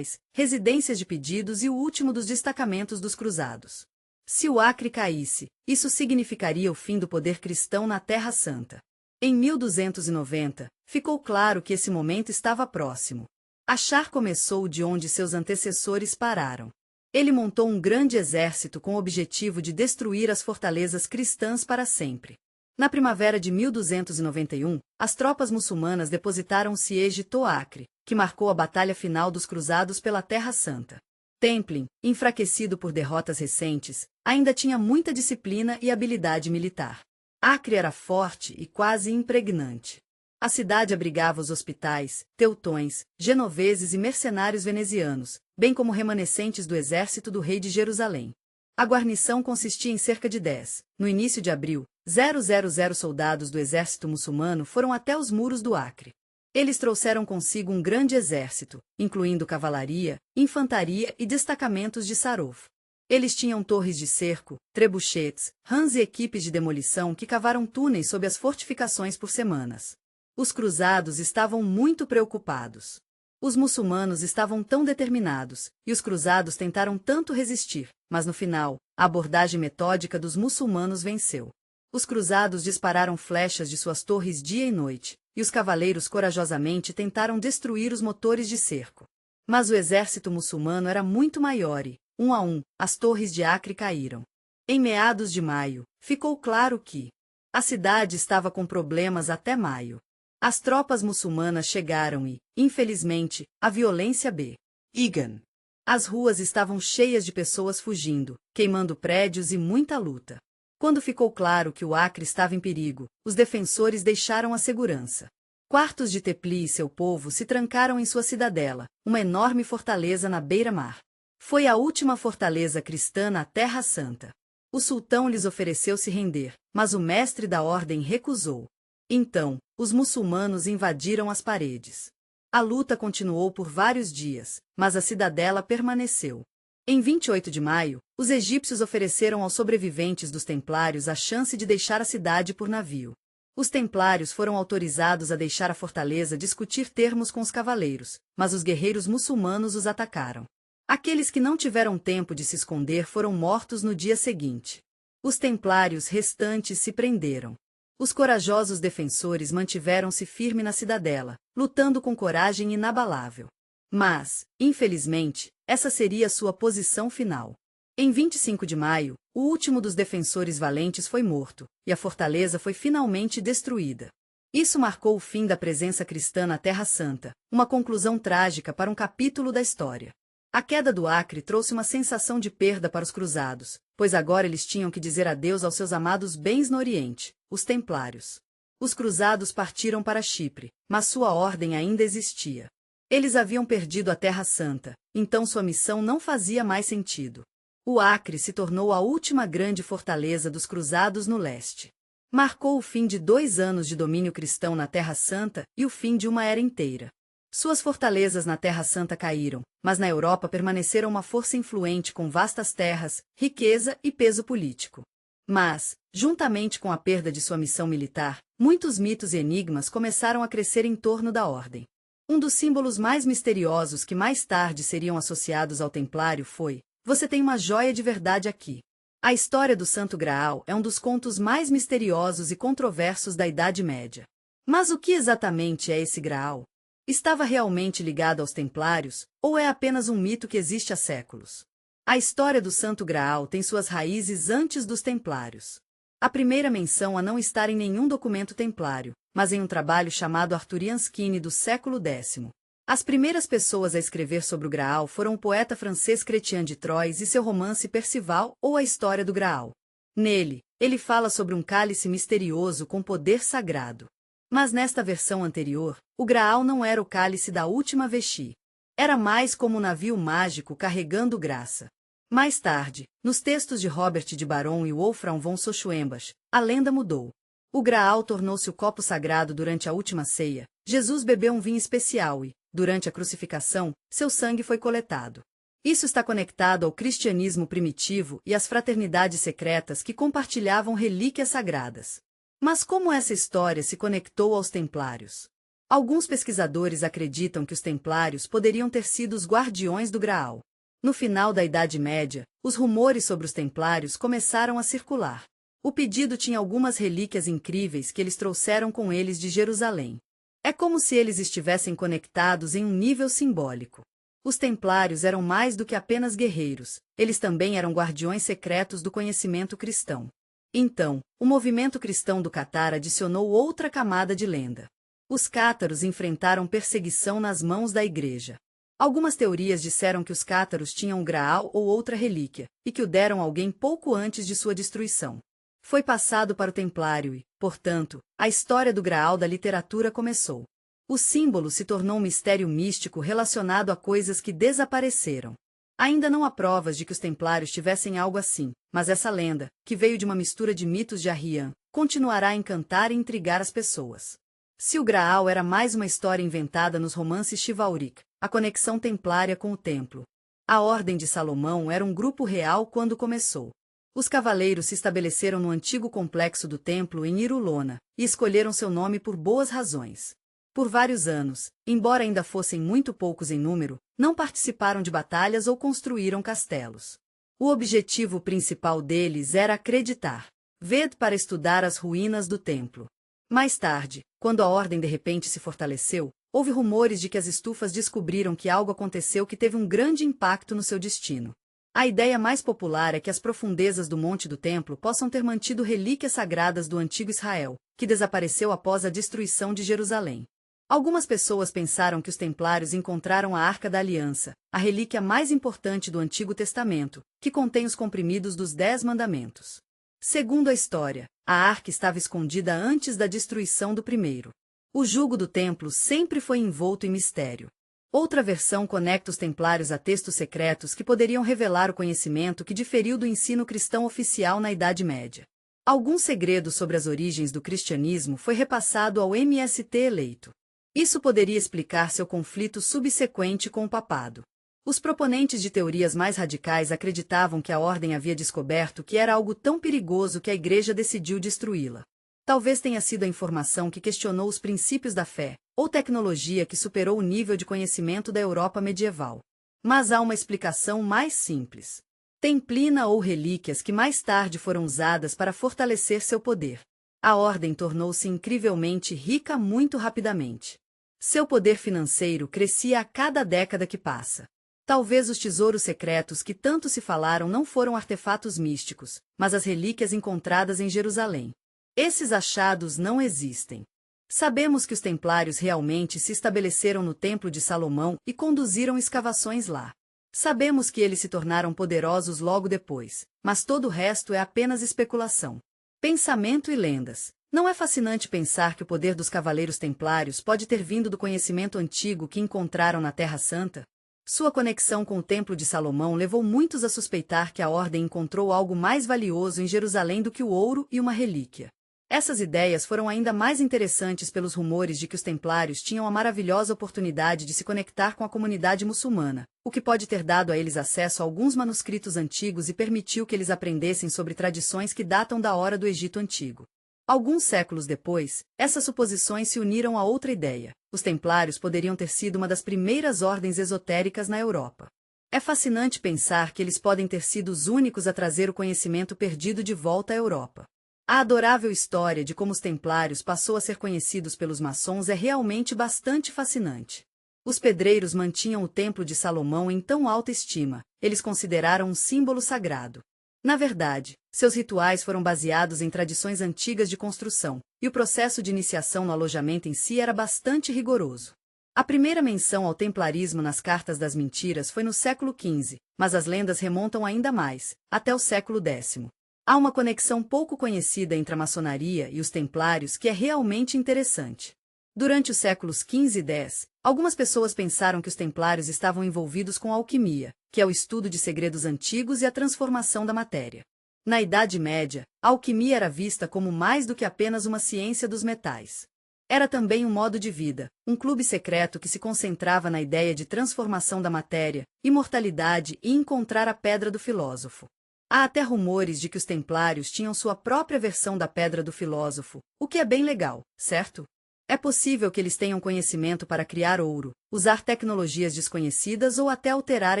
residências de pedidos e o último dos destacamentos dos cruzados. Se o Acre caísse, isso significaria o fim do poder cristão na Terra Santa. Em 1290, ficou claro que esse momento estava próximo. Achar começou de onde seus antecessores pararam. Ele montou um grande exército com o objetivo de destruir as fortalezas cristãs para sempre. Na primavera de 1291, as tropas muçulmanas depositaram o siege Toacre, que marcou a batalha final dos cruzados pela Terra Santa. Templin, enfraquecido por derrotas recentes, ainda tinha muita disciplina e habilidade militar. Acre era forte e quase impregnante. A cidade abrigava os hospitais, teutões, genoveses e mercenários venezianos, bem como remanescentes do exército do rei de Jerusalém. A guarnição consistia em cerca de 10. No início de abril, 000 soldados do exército muçulmano foram até os muros do Acre. Eles trouxeram consigo um grande exército, incluindo cavalaria, infantaria e destacamentos de Sarov. Eles tinham torres de cerco, trebuchetes, rãs e equipes de demolição que cavaram túneis sob as fortificações por semanas. Os cruzados estavam muito preocupados. Os muçulmanos estavam tão determinados, e os cruzados tentaram tanto resistir, mas no final, a abordagem metódica dos muçulmanos venceu. Os cruzados dispararam flechas de suas torres dia e noite, e os cavaleiros corajosamente tentaram destruir os motores de cerco. Mas o exército muçulmano era muito maior e, um a um, as torres de Acre caíram. Em meados de maio, ficou claro que a cidade estava com problemas até maio. As tropas muçulmanas chegaram e, infelizmente, a violência began. As ruas estavam cheias de pessoas fugindo, queimando prédios e muita luta. Quando ficou claro que o Acre estava em perigo, os defensores deixaram a segurança. Quartos de Tepli e seu povo se trancaram em sua cidadela, uma enorme fortaleza na beira-mar. Foi a última fortaleza cristã na Terra Santa. O sultão lhes ofereceu se render, mas o mestre da ordem recusou. Então, os muçulmanos invadiram as paredes. A luta continuou por vários dias, mas a cidadela permaneceu. Em 28 de maio, os egípcios ofereceram aos sobreviventes dos templários a chance de deixar a cidade por navio. Os templários foram autorizados a deixar a fortaleza discutir termos com os cavaleiros, mas os guerreiros muçulmanos os atacaram. Aqueles que não tiveram tempo de se esconder foram mortos no dia seguinte. Os templários restantes se prenderam. Os corajosos defensores mantiveram-se firmes na cidadela, lutando com coragem inabalável. Mas, infelizmente, essa seria sua posição final. Em 25 de maio, o último dos defensores valentes foi morto, e a fortaleza foi finalmente destruída. Isso marcou o fim da presença cristã na Terra Santa, uma conclusão trágica para um capítulo da história. A queda do Acre trouxe uma sensação de perda para os cruzados, pois agora eles tinham que dizer adeus aos seus amados bens no Oriente, os Templários. Os cruzados partiram para Chipre, mas sua ordem ainda existia. Eles haviam perdido a Terra Santa, então sua missão não fazia mais sentido. O Acre se tornou a última grande fortaleza dos cruzados no leste. Marcou o fim de 2 anos de domínio cristão na Terra Santa e o fim de uma era inteira. Suas fortalezas na Terra Santa caíram, mas na Europa permaneceram uma força influente com vastas terras, riqueza e peso político. Mas, juntamente com a perda de sua missão militar, muitos mitos e enigmas começaram a crescer em torno da ordem. Um dos símbolos mais misteriosos que mais tarde seriam associados ao Templário foi: "Você tem uma joia de verdade aqui." A história do Santo Graal é um dos contos mais misteriosos e controversos da Idade Média. Mas o que exatamente é esse Graal? Estava realmente ligado aos Templários, ou é apenas um mito que existe há séculos? A história do Santo Graal tem suas raízes antes dos Templários. A primeira menção a não estar em nenhum documento templário, mas em um trabalho chamado Arthuriansky do século X. As primeiras pessoas a escrever sobre o Graal foram o poeta francês Chrétien de Troyes e seu romance Percival ou a História do Graal. Nele, ele fala sobre um cálice misterioso com poder sagrado. Mas nesta versão anterior, o Graal não era o cálice da última Veshi. Era mais como um navio mágico carregando graça. Mais tarde, nos textos de Robert de Baron e Wolfram von Soschwembach, a lenda mudou. O Graal tornou-se o copo sagrado durante a última ceia. Jesus bebeu um vinho especial e, durante a crucificação, seu sangue foi coletado. Isso está conectado ao cristianismo primitivo e às fraternidades secretas que compartilhavam relíquias sagradas. Mas como essa história se conectou aos Templários? Alguns pesquisadores acreditam que os Templários poderiam ter sido os guardiões do Graal. No final da Idade Média, os rumores sobre os Templários começaram a circular. O pedido tinha algumas relíquias incríveis que eles trouxeram com eles de Jerusalém. É como se eles estivessem conectados em um nível simbólico. Os Templários eram mais do que apenas guerreiros, eles também eram guardiões secretos do conhecimento cristão. Então, o movimento cristão do Catar adicionou outra camada de lenda. Os cátaros enfrentaram perseguição nas mãos da Igreja. Algumas teorias disseram que os cátaros tinham um Graal ou outra relíquia, e que o deram a alguém pouco antes de sua destruição. Foi passado para o Templário e, portanto, a história do Graal da literatura começou. O símbolo se tornou um mistério místico relacionado a coisas que desapareceram. Ainda não há provas de que os Templários tivessem algo assim, mas essa lenda, que veio de uma mistura de mitos de Arrian, continuará a encantar e intrigar as pessoas. Se o Graal era mais uma história inventada nos romances chivalric, a conexão templária com o templo. A Ordem de Salomão era um grupo real quando começou. Os cavaleiros se estabeleceram no antigo complexo do templo em Irulona, e escolheram seu nome por boas razões. Por vários anos, embora ainda fossem muito poucos em número, não participaram de batalhas ou construíram castelos. O objetivo principal deles era acreditar. Ved para estudar as ruínas do templo. Mais tarde, quando a ordem de repente se fortaleceu, houve rumores de que as estufas descobriram que algo aconteceu que teve um grande impacto no seu destino. A ideia mais popular é que as profundezas do Monte do Templo possam ter mantido relíquias sagradas do antigo Israel, que desapareceu após a destruição de Jerusalém. Algumas pessoas pensaram que os Templários encontraram a Arca da Aliança, a relíquia mais importante do Antigo Testamento, que contém os comprimidos dos 10 Mandamentos. Segundo a história, a arca estava escondida antes da destruição do primeiro. O jugo do templo sempre foi envolto em mistério. Outra versão conecta os templários a textos secretos que poderiam revelar o conhecimento que diferiu do ensino cristão oficial na Idade Média. Algum segredo sobre as origens do cristianismo foi repassado ao MST eleito. Isso poderia explicar seu conflito subsequente com o papado. Os proponentes de teorias mais radicais acreditavam que a ordem havia descoberto que era algo tão perigoso que a Igreja decidiu destruí-la. Talvez tenha sido a informação que questionou os princípios da fé, ou tecnologia que superou o nível de conhecimento da Europa medieval. Mas há uma explicação mais simples. Templina ou relíquias que mais tarde foram usadas para fortalecer seu poder. A ordem tornou-se incrivelmente rica muito rapidamente. Seu poder financeiro crescia a cada década que passa. Talvez os tesouros secretos que tanto se falaram não foram artefatos místicos, mas as relíquias encontradas em Jerusalém. Esses achados não existem. Sabemos que os templários realmente se estabeleceram no Templo de Salomão e conduziram escavações lá. Sabemos que eles se tornaram poderosos logo depois, mas todo o resto é apenas especulação. Pensamento e lendas. Não é fascinante pensar que o poder dos Cavaleiros Templários pode ter vindo do conhecimento antigo que encontraram na Terra Santa? Sua conexão com o Templo de Salomão levou muitos a suspeitar que a Ordem encontrou algo mais valioso em Jerusalém do que o ouro e uma relíquia. Essas ideias foram ainda mais interessantes pelos rumores de que os Templários tinham a maravilhosa oportunidade de se conectar com a comunidade muçulmana, o que pode ter dado a eles acesso a alguns manuscritos antigos e permitiu que eles aprendessem sobre tradições que datam da hora do Egito Antigo. Alguns séculos depois, essas suposições se uniram a outra ideia: os Templários poderiam ter sido uma das primeiras ordens esotéricas na Europa. É fascinante pensar que eles podem ter sido os únicos a trazer o conhecimento perdido de volta à Europa. A adorável história de como os Templários passou a ser conhecidos pelos maçons é realmente bastante fascinante. Os pedreiros mantinham o Templo de Salomão em tão alta estima, eles consideraram um símbolo sagrado. Na verdade, seus rituais foram baseados em tradições antigas de construção, e o processo de iniciação no alojamento em si era bastante rigoroso. A primeira menção ao templarismo nas Cartas das Mentiras foi no século XV, mas as lendas remontam ainda mais, até o século X. Há uma conexão pouco conhecida entre a maçonaria e os templários que é realmente interessante. Durante os séculos XV e X, algumas pessoas pensaram que os templários estavam envolvidos com a alquimia, que é o estudo de segredos antigos e a transformação da matéria. Na Idade Média, a alquimia era vista como mais do que apenas uma ciência dos metais. Era também um modo de vida, um clube secreto que se concentrava na ideia de transformação da matéria, imortalidade e encontrar a pedra do filósofo. Há até rumores de que os templários tinham sua própria versão da Pedra do Filósofo, o que é bem legal, certo? É possível que eles tenham conhecimento para criar ouro, usar tecnologias desconhecidas ou até alterar a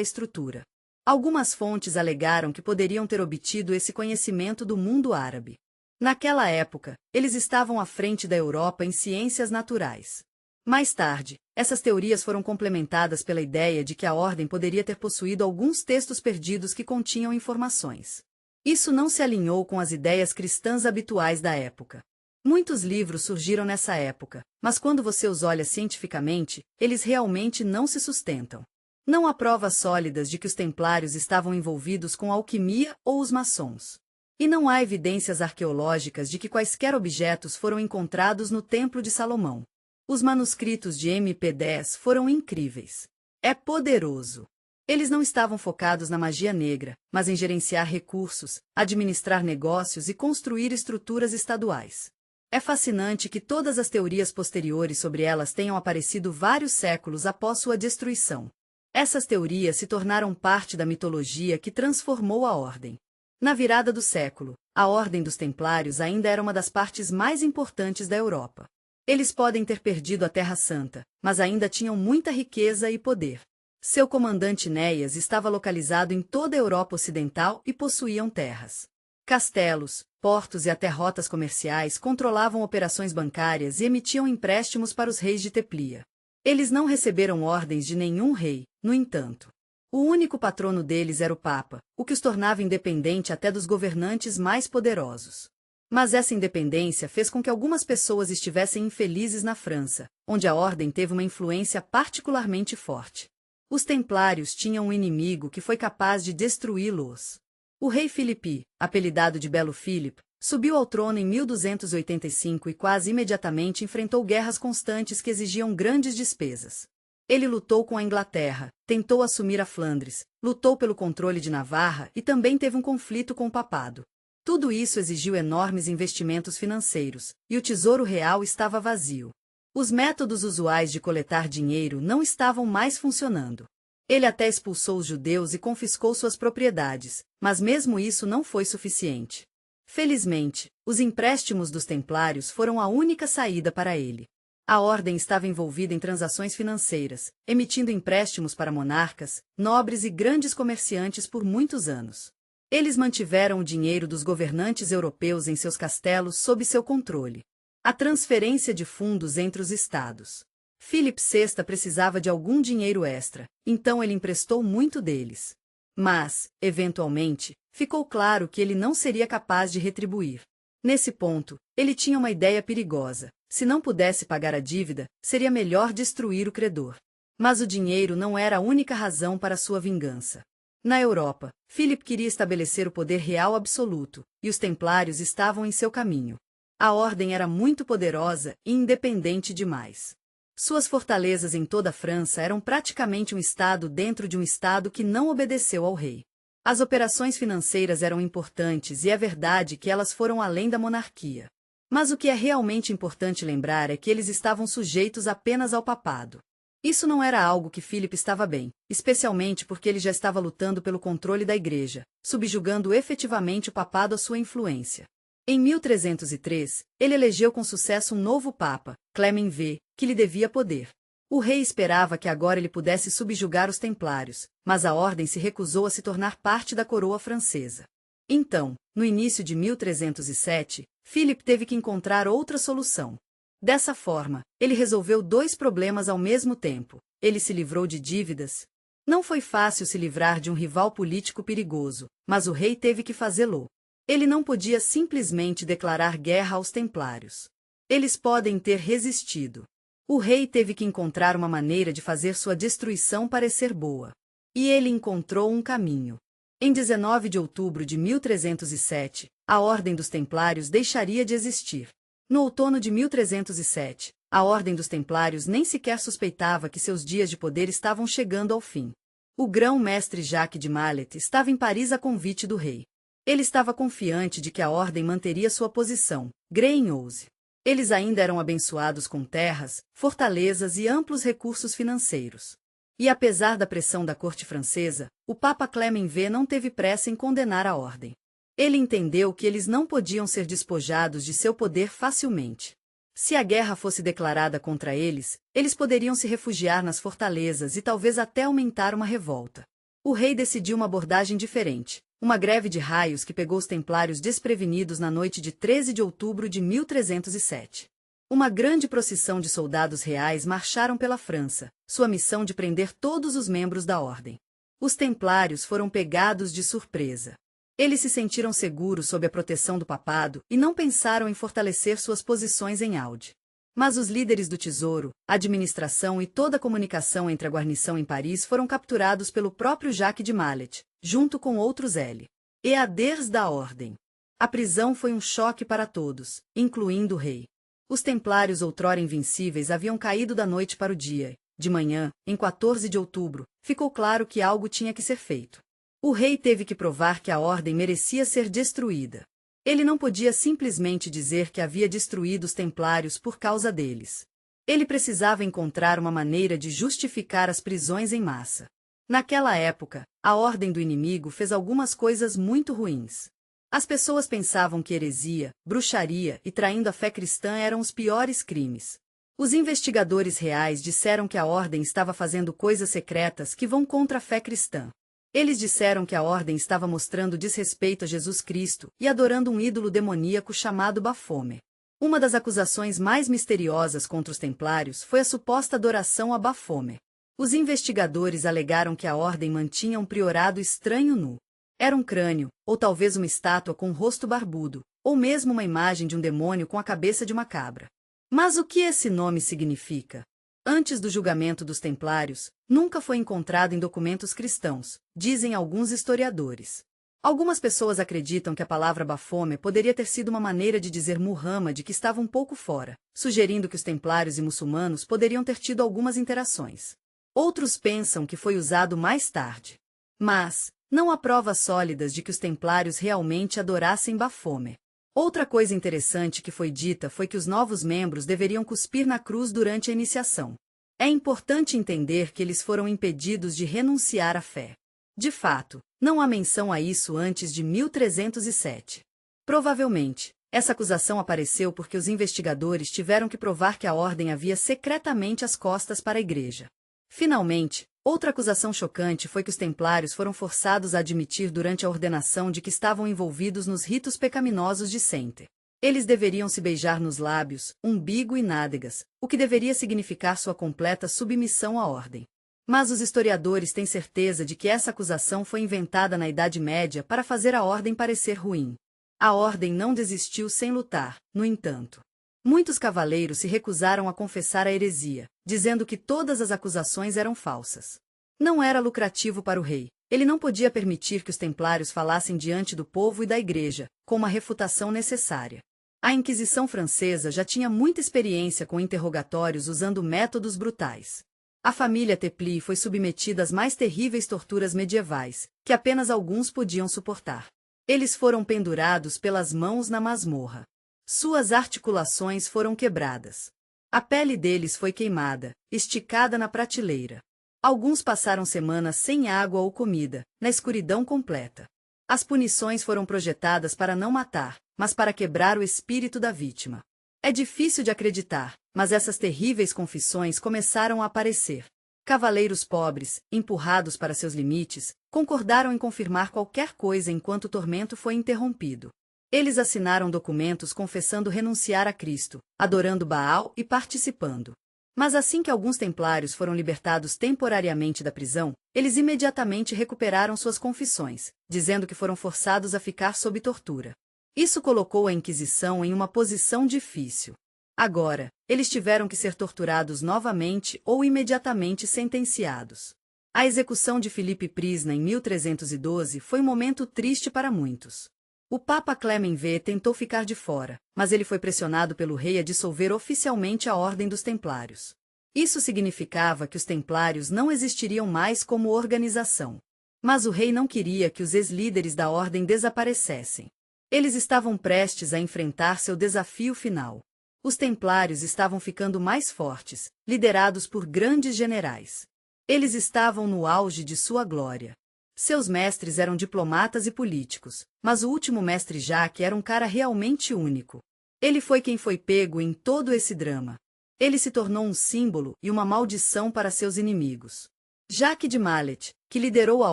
estrutura. Algumas fontes alegaram que poderiam ter obtido esse conhecimento do mundo árabe. Naquela época, eles estavam à frente da Europa em ciências naturais. Mais tarde, essas teorias foram complementadas pela ideia de que a Ordem poderia ter possuído alguns textos perdidos que continham informações. Isso não se alinhou com as ideias cristãs habituais da época. Muitos livros surgiram nessa época, mas quando você os olha cientificamente, eles realmente não se sustentam. Não há provas sólidas de que os templários estavam envolvidos com a alquimia ou os maçons. E não há evidências arqueológicas de que quaisquer objetos foram encontrados no Templo de Salomão. Os manuscritos de MP10 foram incríveis. É poderoso. Eles não estavam focados na magia negra, mas em gerenciar recursos, administrar negócios e construir estruturas estaduais. É fascinante que todas as teorias posteriores sobre elas tenham aparecido vários séculos após sua destruição. Essas teorias se tornaram parte da mitologia que transformou a Ordem. Na virada do século, a Ordem dos Templários ainda era uma das partes mais importantes da Europa. Eles podem ter perdido a Terra Santa, mas ainda tinham muita riqueza e poder. Seu comandante Néias estava localizado em toda a Europa Ocidental e possuíam terras. Castelos, portos e até rotas comerciais controlavam operações bancárias e emitiam empréstimos para os reis de Teplia. Eles não receberam ordens de nenhum rei, no entanto. O único patrono deles era o Papa, o que os tornava independente até dos governantes mais poderosos. Mas essa independência fez com que algumas pessoas estivessem infelizes na França, onde a Ordem teve uma influência particularmente forte. Os Templários tinham um inimigo que foi capaz de destruí-los. O rei Filipe, apelidado de Belo Philippe, subiu ao trono em 1285 e quase imediatamente enfrentou guerras constantes que exigiam grandes despesas. Ele lutou com a Inglaterra, tentou assumir a Flandres, lutou pelo controle de Navarra e também teve um conflito com o papado. Tudo isso exigiu enormes investimentos financeiros, e o tesouro real estava vazio. Os métodos usuais de coletar dinheiro não estavam mais funcionando. Ele até expulsou os judeus e confiscou suas propriedades, mas mesmo isso não foi suficiente. Felizmente, os empréstimos dos Templários foram a única saída para ele. A Ordem estava envolvida em transações financeiras, emitindo empréstimos para monarcas, nobres e grandes comerciantes por muitos anos. Eles mantiveram o dinheiro dos governantes europeus em seus castelos sob seu controle. A transferência de fundos entre os estados. Filipe VI precisava de algum dinheiro extra, então ele emprestou muito deles. Mas, eventualmente, ficou claro que ele não seria capaz de retribuir. Nesse ponto, ele tinha uma ideia perigosa. Se não pudesse pagar a dívida, seria melhor destruir o credor. Mas o dinheiro não era a única razão para sua vingança. Na Europa, Philip queria estabelecer o poder real absoluto, e os templários estavam em seu caminho. A ordem era muito poderosa e independente demais. Suas fortalezas em toda a França eram praticamente um estado dentro de um estado que não obedeceu ao rei. As operações financeiras eram importantes e é verdade que elas foram além da monarquia. Mas o que é realmente importante lembrar é que eles estavam sujeitos apenas ao papado. Isso não era algo que Philip estava bem, especialmente porque ele já estava lutando pelo controle da Igreja, subjugando efetivamente o papado à sua influência. Em 1303, ele elegeu com sucesso um novo papa, Clement V, que lhe devia poder. O rei esperava que agora ele pudesse subjugar os templários, mas a ordem se recusou a se tornar parte da coroa francesa. Então, no início de 1307, Philip teve que encontrar outra solução. Dessa forma, ele resolveu dois problemas ao mesmo tempo. Ele se livrou de dívidas. Não foi fácil se livrar de um rival político perigoso, mas o rei teve que fazê-lo. Ele não podia simplesmente declarar guerra aos templários. Eles podem ter resistido. O rei teve que encontrar uma maneira de fazer sua destruição parecer boa. E ele encontrou um caminho. Em 19 de outubro de 1307, a Ordem dos Templários deixaria de existir. No outono de 1307, a Ordem dos Templários nem sequer suspeitava que seus dias de poder estavam chegando ao fim. O grão-mestre Jacques de Mallet estava em Paris a convite do rei. Ele estava confiante de que a Ordem manteria sua posição, grã-em-ouze. Eles ainda eram abençoados com terras, fortalezas e amplos recursos financeiros. E apesar da pressão da corte francesa, o Papa Clement V não teve pressa em condenar a Ordem. Ele entendeu que eles não podiam ser despojados de seu poder facilmente. Se a guerra fosse declarada contra eles, eles poderiam se refugiar nas fortalezas e talvez até aumentar uma revolta. O rei decidiu uma abordagem diferente, uma greve de raios que pegou os templários desprevenidos na noite de 13 de outubro de 1307. Uma grande procissão de soldados reais marcharam pela França, sua missão de prender todos os membros da ordem. Os templários foram pegados de surpresa. Eles se sentiram seguros sob a proteção do papado e não pensaram em fortalecer suas posições em Aude. Mas os líderes do tesouro, a administração e toda a comunicação entre a guarnição em Paris foram capturados pelo próprio Jacques de Mallet, junto com outros LEADs da ordem. A prisão foi um choque para todos, incluindo o rei. Os templários outrora invencíveis haviam caído da noite para o dia. De manhã, em 14 de outubro, ficou claro que algo tinha que ser feito. O rei teve que provar que a ordem merecia ser destruída. Ele não podia simplesmente dizer que havia destruído os templários por causa deles. Ele precisava encontrar uma maneira de justificar as prisões em massa. Naquela época, a ordem do inimigo fez algumas coisas muito ruins. As pessoas pensavam que heresia, bruxaria e traindo a fé cristã eram os piores crimes. Os investigadores reais disseram que a ordem estava fazendo coisas secretas que vão contra a fé cristã. Eles disseram que a ordem estava mostrando desrespeito a Jesus Cristo e adorando um ídolo demoníaco chamado Baphomet. Uma das acusações mais misteriosas contra os templários foi a suposta adoração a Baphomet. Os investigadores alegaram que a ordem mantinha um priorado estranho nu. Era um crânio, ou talvez uma estátua com um rosto barbudo, ou mesmo uma imagem de um demônio com a cabeça de uma cabra. Mas o que esse nome significa? Antes do julgamento dos templários, nunca foi encontrado em documentos cristãos, dizem alguns historiadores. Algumas pessoas acreditam que a palavra Baphomet poderia ter sido uma maneira de dizer Muhammad que estava um pouco fora, sugerindo que os templários e muçulmanos poderiam ter tido algumas interações. Outros pensam que foi usado mais tarde. Mas não há provas sólidas de que os templários realmente adorassem Baphomet. Outra coisa interessante que foi dita foi que os novos membros deveriam cuspir na cruz durante a iniciação. É importante entender que eles foram impedidos de renunciar à fé. De fato, não há menção a isso antes de 1307. Provavelmente, essa acusação apareceu porque os investigadores tiveram que provar que a ordem havia secretamente as costas para a igreja. Finalmente, outra acusação chocante foi que os templários foram forçados a admitir durante a ordenação de que estavam envolvidos nos ritos pecaminosos de Sente. Eles deveriam se beijar nos lábios, umbigo e nádegas, o que deveria significar sua completa submissão à ordem. Mas os historiadores têm certeza de que essa acusação foi inventada na Idade Média para fazer a ordem parecer ruim. A ordem não desistiu sem lutar, no entanto. Muitos cavaleiros se recusaram a confessar a heresia, dizendo que todas as acusações eram falsas. Não era lucrativo para o rei. Ele não podia permitir que os templários falassem diante do povo e da igreja, com uma refutação necessária. A Inquisição Francesa já tinha muita experiência com interrogatórios usando métodos brutais. A família Tepli foi submetida às mais terríveis torturas medievais, que apenas alguns podiam suportar. Eles foram pendurados pelas mãos na masmorra. Suas articulações foram quebradas. A pele deles foi queimada, esticada na prateleira. Alguns passaram semanas sem água ou comida, na escuridão completa. As punições foram projetadas para não matar, mas para quebrar o espírito da vítima. É difícil de acreditar, mas essas terríveis confissões começaram a aparecer. Cavaleiros pobres, empurrados para seus limites, concordaram em confirmar qualquer coisa enquanto o tormento foi interrompido. Eles assinaram documentos confessando renunciar a Cristo, adorando Baal e participando. Mas assim que alguns templários foram libertados temporariamente da prisão, eles imediatamente recuperaram suas confissões, dizendo que foram forçados a ficar sob tortura. Isso colocou a Inquisição em uma posição difícil. Agora, eles tiveram que ser torturados novamente ou imediatamente sentenciados. A execução de Filipe Prisna em 1312 foi um momento triste para muitos. O Papa Clement V tentou ficar de fora, mas ele foi pressionado pelo rei a dissolver oficialmente a Ordem dos Templários. Isso significava que os Templários não existiriam mais como organização. Mas o rei não queria que os ex-líderes da Ordem desaparecessem. Eles estavam prestes a enfrentar seu desafio final. Os Templários estavam ficando mais fortes, liderados por grandes generais. Eles estavam no auge de sua glória. Seus mestres eram diplomatas e políticos, mas o último mestre Jacques era um cara realmente único. Ele foi quem foi pego em todo esse drama. Ele se tornou um símbolo e uma maldição para seus inimigos. Jacques de Mallet, que liderou a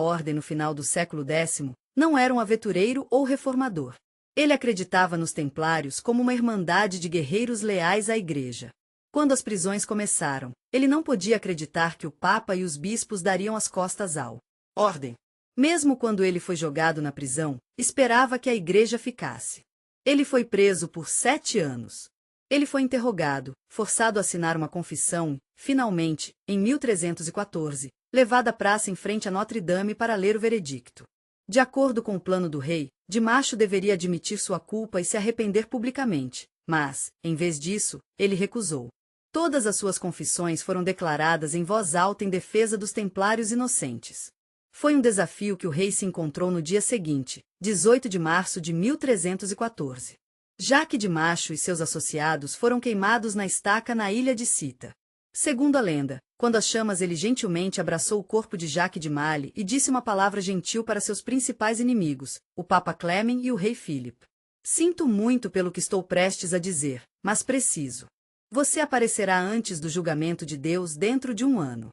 ordem no final do século X, não era um aventureiro ou reformador. Ele acreditava nos templários como uma irmandade de guerreiros leais à igreja. Quando as prisões começaram, ele não podia acreditar que o Papa e os bispos dariam as costas ao ordem. Mesmo quando ele foi jogado na prisão, esperava que a igreja ficasse. Ele foi preso por 7 anos. Ele foi interrogado, forçado a assinar uma confissão, finalmente, em 1314, levado à praça em frente a Notre-Dame para ler o veredicto. De acordo com o plano do rei, Dimacho deveria admitir sua culpa e se arrepender publicamente, mas, em vez disso, ele recusou. Todas as suas confissões foram declaradas em voz alta em defesa dos templários inocentes. Foi um desafio que o rei se encontrou no dia seguinte, 18 de março de 1314. Jacques de Macho e seus associados foram queimados na estaca na ilha de Cita. Segundo a lenda, quando as chamas ele gentilmente abraçou o corpo de Jacques de Mali e disse uma palavra gentil para seus principais inimigos, o Papa Clement e o rei Philippe. Sinto muito pelo que estou prestes a dizer, mas preciso. Você aparecerá antes do julgamento de Deus dentro de 1 ano.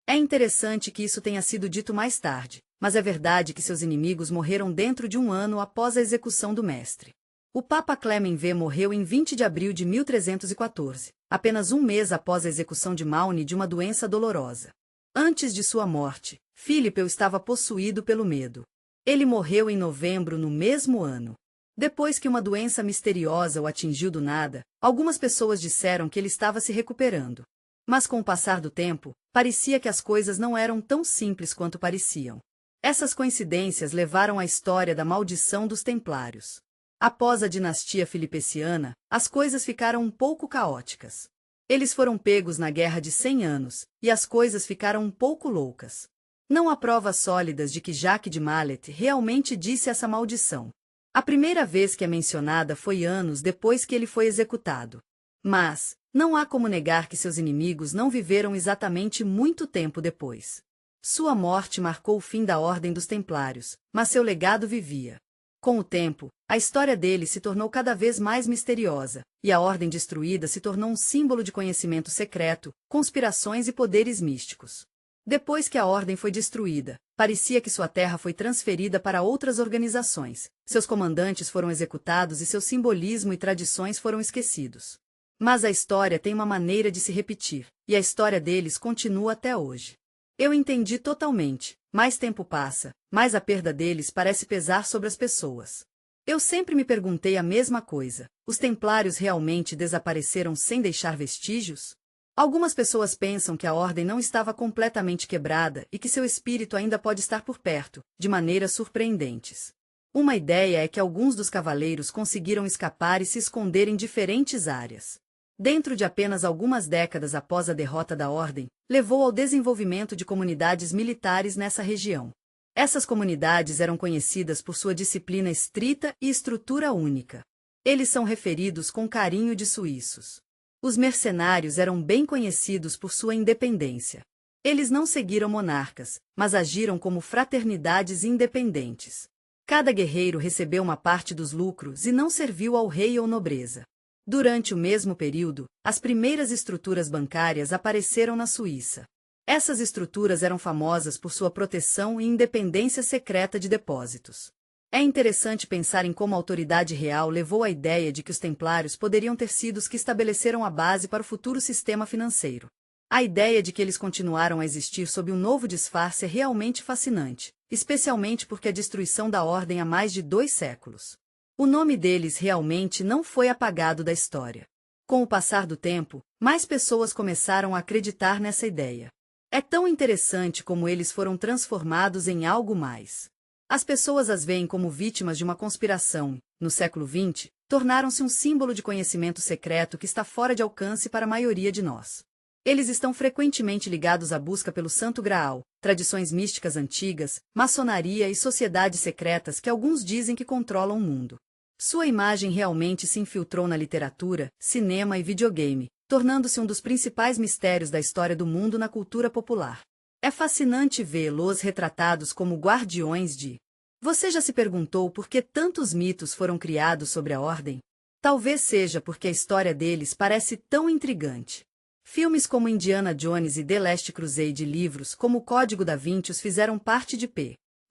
É interessante que isso tenha sido dito mais tarde, mas é verdade que seus inimigos morreram dentro de 1 ano após a execução do mestre. O Papa Clement V morreu em 20 de abril de 1314, apenas 1 mês após a execução de Maune de uma doença dolorosa. Antes de sua morte, Philippe estava possuído pelo medo. Ele morreu em novembro no mesmo ano. Depois que uma doença misteriosa o atingiu do nada, algumas pessoas disseram que ele estava se recuperando. Mas com o passar do tempo, parecia que as coisas não eram tão simples quanto pareciam. Essas coincidências levaram à história da maldição dos Templários. Após a dinastia filipeciana, as coisas ficaram um pouco caóticas. Eles foram pegos na Guerra de 100 Anos, e as coisas ficaram um pouco loucas. Não há provas sólidas de que Jacques de Mallet realmente disse essa maldição. A primeira vez que é mencionada foi anos depois que ele foi executado. Mas não há como negar que seus inimigos não viveram exatamente muito tempo depois. Sua morte marcou o fim da Ordem dos Templários, mas seu legado vivia. Com o tempo, a história dele se tornou cada vez mais misteriosa, e a Ordem destruída se tornou um símbolo de conhecimento secreto, conspirações e poderes místicos. Depois que a Ordem foi destruída, parecia que sua terra foi transferida para outras organizações, seus comandantes foram executados e seu simbolismo e tradições foram esquecidos. Mas a história tem uma maneira de se repetir, e a história deles continua até hoje. Eu entendi totalmente. Mais tempo passa, mais a perda deles parece pesar sobre as pessoas. Eu sempre me perguntei a mesma coisa: os templários realmente desapareceram sem deixar vestígios? Algumas pessoas pensam que a ordem não estava completamente quebrada e que seu espírito ainda pode estar por perto, de maneiras surpreendentes. Uma ideia é que alguns dos cavaleiros conseguiram escapar e se esconder em diferentes áreas. Dentro de apenas algumas décadas após a derrota da ordem, levou ao desenvolvimento de comunidades militares nessa região. Essas comunidades eram conhecidas por sua disciplina estrita e estrutura única. Eles são referidos com carinho de suíços. Os mercenários eram bem conhecidos por sua independência. Eles não seguiram monarcas, mas agiram como fraternidades independentes. Cada guerreiro recebeu uma parte dos lucros e não serviu ao rei ou nobreza. Durante o mesmo período, as primeiras estruturas bancárias apareceram na Suíça. Essas estruturas eram famosas por sua proteção e independência secreta de depósitos. É interessante pensar em como a autoridade real levou à ideia de que os templários poderiam ter sido os que estabeleceram a base para o futuro sistema financeiro. A ideia de que eles continuaram a existir sob um novo disfarce é realmente fascinante, especialmente porque a destruição da ordem há mais de 2 séculos. O nome deles realmente não foi apagado da história. Com o passar do tempo, mais pessoas começaram a acreditar nessa ideia. É tão interessante como eles foram transformados em algo mais. As pessoas as veem como vítimas de uma conspiração, no século XX, tornaram-se um símbolo de conhecimento secreto que está fora de alcance para a maioria de nós. Eles estão frequentemente ligados à busca pelo Santo Graal, tradições místicas antigas, maçonaria e sociedades secretas que alguns dizem que controlam o mundo. Sua imagem realmente se infiltrou na literatura, cinema e videogame, tornando-se um dos principais mistérios da história do mundo na cultura popular. É fascinante vê-los retratados como guardiões de... Você já se perguntou por que tantos mitos foram criados sobre a ordem? Talvez seja porque a história deles parece tão intrigante. Filmes como Indiana Jones e The Last Crusade e livros como O Código da Vinci os fizeram parte de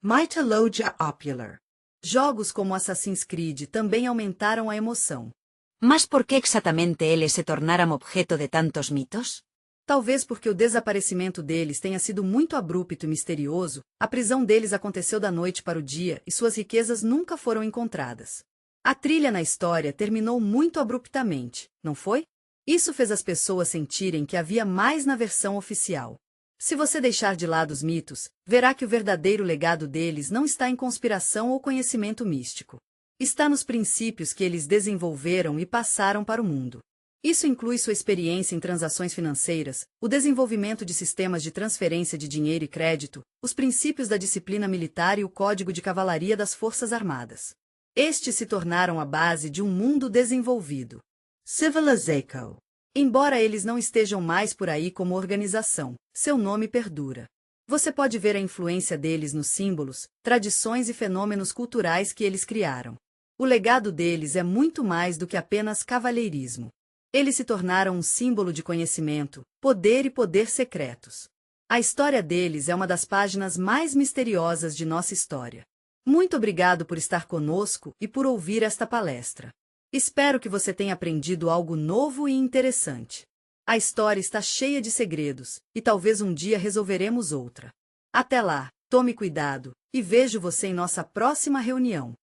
Mythologia Popular. Jogos como Assassin's Creed também aumentaram a emoção. Mas por que exatamente eles se tornaram objeto de tantos mitos? Talvez porque o desaparecimento deles tenha sido muito abrupto e misterioso, a prisão deles aconteceu da noite para o dia e suas riquezas nunca foram encontradas. A trilha na história terminou muito abruptamente, não foi? Isso fez as pessoas sentirem que havia mais na versão oficial. Se você deixar de lado os mitos, verá que o verdadeiro legado deles não está em conspiração ou conhecimento místico. Está nos princípios que eles desenvolveram e passaram para o mundo. Isso inclui sua experiência em transações financeiras, o desenvolvimento de sistemas de transferência de dinheiro e crédito, os princípios da disciplina militar e o código de cavalaria das Forças Armadas. Estes se tornaram a base de um mundo desenvolvido. Civilization. Embora eles não estejam mais por aí como organização, seu nome perdura. Você pode ver a influência deles nos símbolos, tradições e fenômenos culturais que eles criaram. O legado deles é muito mais do que apenas cavalheirismo. Eles se tornaram um símbolo de conhecimento, poder e poder secretos. A história deles é uma das páginas mais misteriosas de nossa história. Muito obrigado por estar conosco e por ouvir esta palestra. Espero que você tenha aprendido algo novo e interessante. A história está cheia de segredos, e talvez um dia resolveremos outra. Até lá, tome cuidado, e vejo você em nossa próxima reunião.